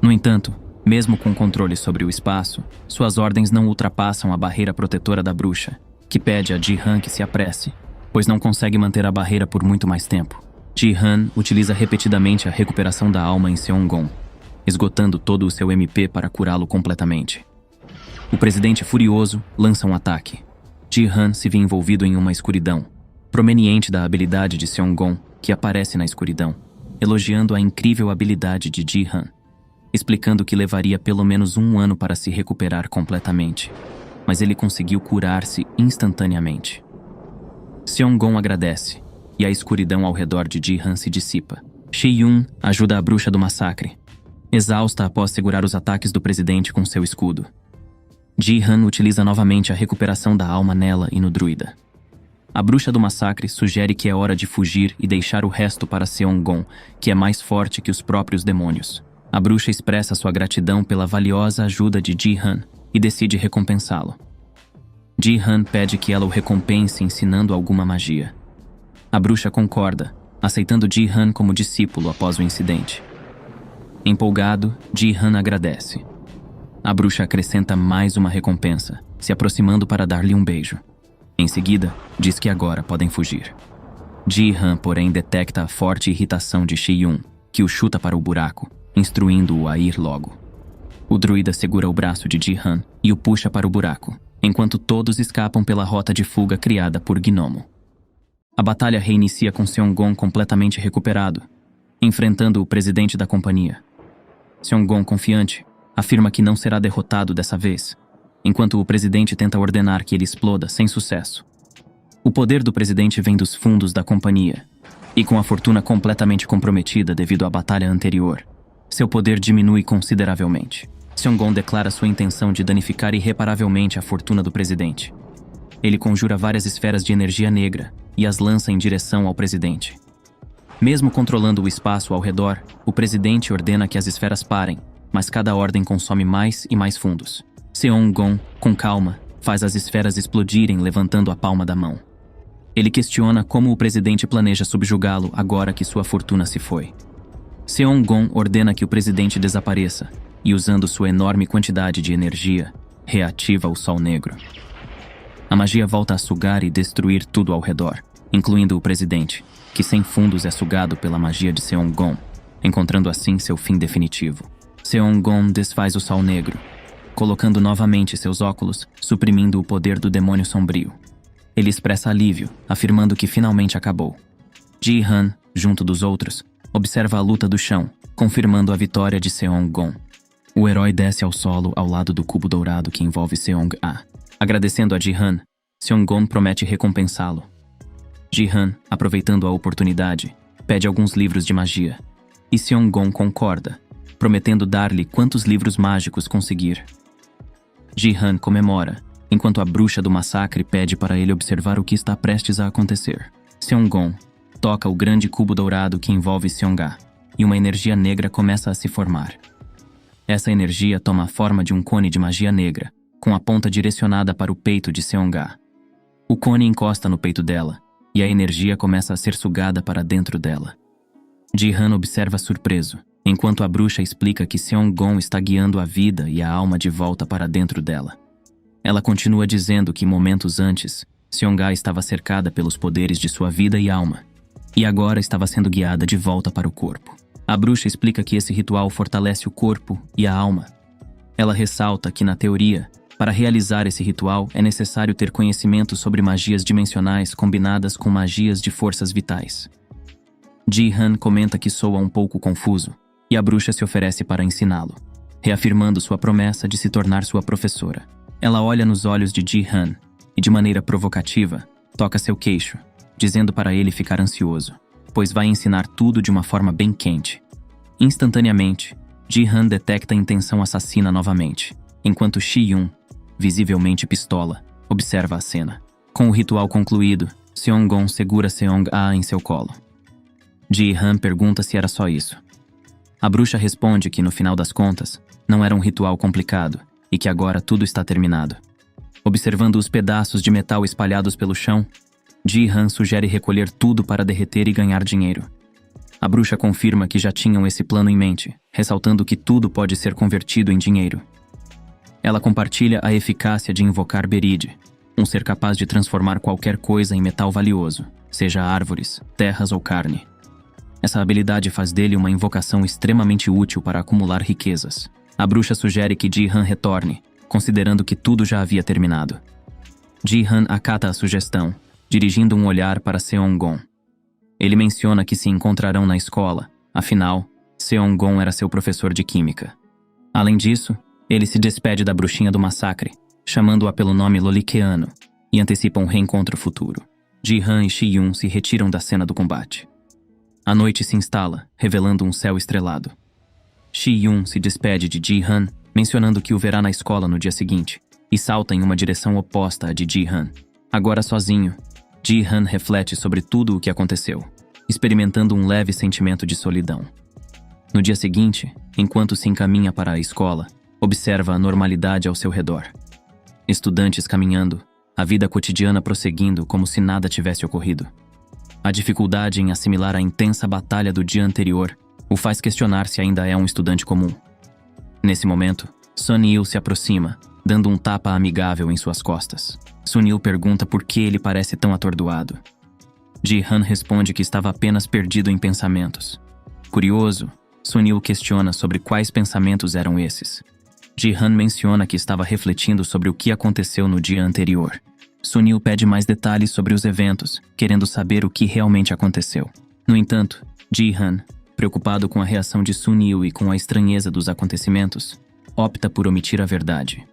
No entanto, mesmo com controle sobre o espaço, suas ordens não ultrapassam a barreira protetora da bruxa, que pede a Ji-han que se apresse, pois não consegue manter a barreira por muito mais tempo. Ji-han utiliza repetidamente a recuperação da alma em Seong-gon, esgotando todo o seu MP para curá-lo completamente. O presidente, furioso, lança um ataque. Ji-han se vê envolvido em uma escuridão, proveniente da habilidade de Seong-gon, que aparece na escuridão, elogiando a incrível habilidade de Ji-han, explicando que levaria pelo menos 1 ano para se recuperar completamente, mas ele conseguiu curar-se instantaneamente. Seong-gon agradece, e a escuridão ao redor de Ji-han se dissipa. Shi-yun ajuda a bruxa do massacre, exausta após segurar os ataques do presidente com seu escudo. Ji-han utiliza novamente a recuperação da alma nela e no druida. A bruxa do massacre sugere que é hora de fugir e deixar o resto para Seong-gon, que é mais forte que os próprios demônios. A bruxa expressa sua gratidão pela valiosa ajuda de Ji-han e decide recompensá-lo. Ji-han pede que ela o recompense ensinando alguma magia. A bruxa concorda, aceitando Ji-han como discípulo após o incidente. Empolgado, Ji-han agradece. A bruxa acrescenta mais uma recompensa, se aproximando para dar-lhe um beijo. Em seguida, diz que agora podem fugir. Ji-han, porém, detecta a forte irritação de Shi-yun, que o chuta para o buraco, instruindo-o a ir logo. O druida segura o braço de Ji-han e o puxa para o buraco, enquanto todos escapam pela rota de fuga criada por Gnomo. A batalha reinicia com Seong-gon completamente recuperado, enfrentando o presidente da companhia. Seong-gon, confiante, afirma que não será derrotado dessa vez, enquanto o presidente tenta ordenar que ele exploda sem sucesso. O poder do presidente vem dos fundos da companhia, e com a fortuna completamente comprometida devido à batalha anterior, seu poder diminui consideravelmente. Seong-gon declara sua intenção de danificar irreparavelmente a fortuna do presidente. Ele conjura várias esferas de energia negra e as lança em direção ao presidente. Mesmo controlando o espaço ao redor, o presidente ordena que as esferas parem, mas cada ordem consome mais e mais fundos. Seong-gon, com calma, faz as esferas explodirem levantando a palma da mão. Ele questiona como o presidente planeja subjugá-lo agora que sua fortuna se foi. Seong-gon ordena que o presidente desapareça e, usando sua enorme quantidade de energia, reativa o Sol Negro. A magia volta a sugar e destruir tudo ao redor, incluindo o presidente, que sem fundos é sugado pela magia de Seong-gon, encontrando assim seu fim definitivo. Seong-gon desfaz o Sol Negro, colocando novamente seus óculos, suprimindo o poder do demônio sombrio. Ele expressa alívio, afirmando que finalmente acabou. Ji-han, junto dos outros, observa a luta do chão, confirmando a vitória de Seong-gon. O herói desce ao solo ao lado do cubo dourado que envolve Seong-a. Agradecendo a Ji-han, Seong-gon promete recompensá-lo. Ji-han, aproveitando a oportunidade, pede alguns livros de magia. E Seong-gon concorda, prometendo dar-lhe quantos livros mágicos conseguir. Ji-han comemora, enquanto a bruxa do massacre pede para ele observar o que está prestes a acontecer. Seong-gon toca o grande cubo dourado que envolve Seong-a, e uma energia negra começa a se formar. Essa energia toma a forma de um cone de magia negra, com a ponta direcionada para o peito de Seong-a. O cone encosta no peito dela, e a energia começa a ser sugada para dentro dela. Ji-han observa surpreso, enquanto a bruxa explica que Seong-gon está guiando a vida e a alma de volta para dentro dela. Ela continua dizendo que momentos antes, Seong-a estava cercada pelos poderes de sua vida e alma, e agora estava sendo guiada de volta para o corpo. A bruxa explica que esse ritual fortalece o corpo e a alma. Ela ressalta que, na teoria, para realizar esse ritual é necessário ter conhecimento sobre magias dimensionais combinadas com magias de forças vitais. Ji-han comenta que soa um pouco confuso, e a bruxa se oferece para ensiná-lo, reafirmando sua promessa de se tornar sua professora. Ela olha nos olhos de Ji-han e, de maneira provocativa, toca seu queixo, dizendo para ele ficar ansioso, pois vai ensinar tudo de uma forma bem quente. Instantaneamente, Ji-han detecta a intenção assassina novamente, enquanto Shi-yun, visivelmente pistola, observa a cena. Com o ritual concluído, Seong-gon segura Seong-a em seu colo. Ji-han pergunta se era só isso. A bruxa responde que, no final das contas, não era um ritual complicado e que agora tudo está terminado. Observando os pedaços de metal espalhados pelo chão, Ji-han sugere recolher tudo para derreter e ganhar dinheiro. A bruxa confirma que já tinham esse plano em mente, ressaltando que tudo pode ser convertido em dinheiro. Ela compartilha a eficácia de invocar Beride, um ser capaz de transformar qualquer coisa em metal valioso, seja árvores, terras ou carne. Essa habilidade faz dele uma invocação extremamente útil para acumular riquezas. A bruxa sugere que Ji-han retorne, considerando que tudo já havia terminado. Ji-han acata a sugestão, dirigindo um olhar para Seong-gon. Ele menciona que se encontrarão na escola, afinal, Seong-gon era seu professor de química. Além disso, ele se despede da bruxinha do massacre, chamando-a pelo nome Loliqueano, e antecipa um reencontro futuro. Ji-han e Shi-yun se retiram da cena do combate. A noite se instala, revelando um céu estrelado. Shi-yun se despede de Ji-han, mencionando que o verá na escola no dia seguinte, e salta em uma direção oposta à de Ji-han. Agora sozinho, Ji-han reflete sobre tudo o que aconteceu, experimentando um leve sentimento de solidão. No dia seguinte, enquanto se encaminha para a escola, observa a normalidade ao seu redor. Estudantes caminhando, a vida cotidiana prosseguindo como se nada tivesse ocorrido. A dificuldade em assimilar a intensa batalha do dia anterior o faz questionar se ainda é um estudante comum. Nesse momento, Sun-il se aproxima, dando um tapa amigável em suas costas. Sun-il pergunta por que ele parece tão atordoado. Ji-han responde que estava apenas perdido em pensamentos. Curioso, Sun-il questiona sobre quais pensamentos eram esses. Ji-han menciona que estava refletindo sobre o que aconteceu no dia anterior. Sun-il pede mais detalhes sobre os eventos, querendo saber o que realmente aconteceu. No entanto, Ji-han, preocupado com a reação de Sun-il e com a estranheza dos acontecimentos, opta por omitir a verdade.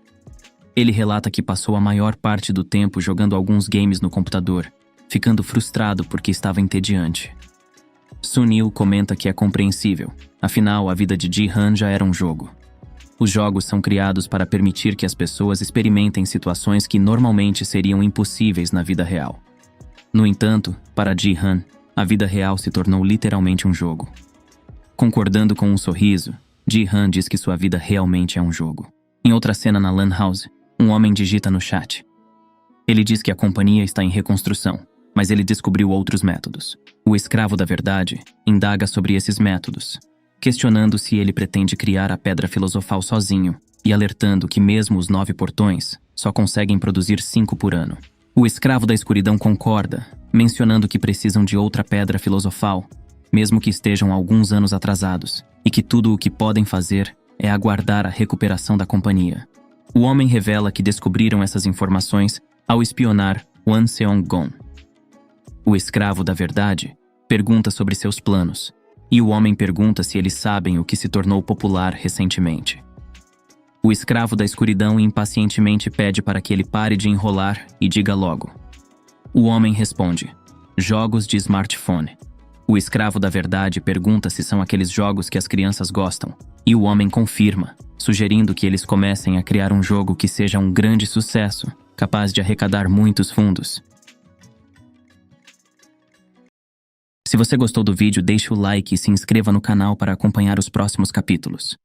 Ele relata que passou a maior parte do tempo jogando alguns games no computador, ficando frustrado porque estava entediante. Sun-il comenta que é compreensível, afinal a vida de Ji-han já era um jogo. Os jogos são criados para permitir que as pessoas experimentem situações que normalmente seriam impossíveis na vida real. No entanto, para Ji-han, a vida real se tornou literalmente um jogo. Concordando com um sorriso, Ji-han diz que sua vida realmente é um jogo. Em outra cena na Lan House, um homem digita no chat. Ele diz que a companhia está em reconstrução, mas ele descobriu outros métodos. O escravo da verdade indaga sobre esses métodos, questionando se ele pretende criar a pedra filosofal sozinho e alertando que mesmo os 9 portões só conseguem produzir 5 por ano. O escravo da escuridão concorda, mencionando que precisam de outra pedra filosofal, mesmo que estejam alguns anos atrasados, e que tudo o que podem fazer é aguardar a recuperação da companhia. O homem revela que descobriram essas informações ao espionar Wan Seong-gon. O escravo da verdade pergunta sobre seus planos, e o homem pergunta se eles sabem o que se tornou popular recentemente. O escravo da escuridão impacientemente pede para que ele pare de enrolar e diga logo. O homem responde: jogos de smartphone. O escravo da verdade pergunta se são aqueles jogos que as crianças gostam, e o homem confirma, sugerindo que eles comecem a criar um jogo que seja um grande sucesso, capaz de arrecadar muitos fundos. Se você gostou do vídeo, deixe o like e se inscreva no canal para acompanhar os próximos capítulos.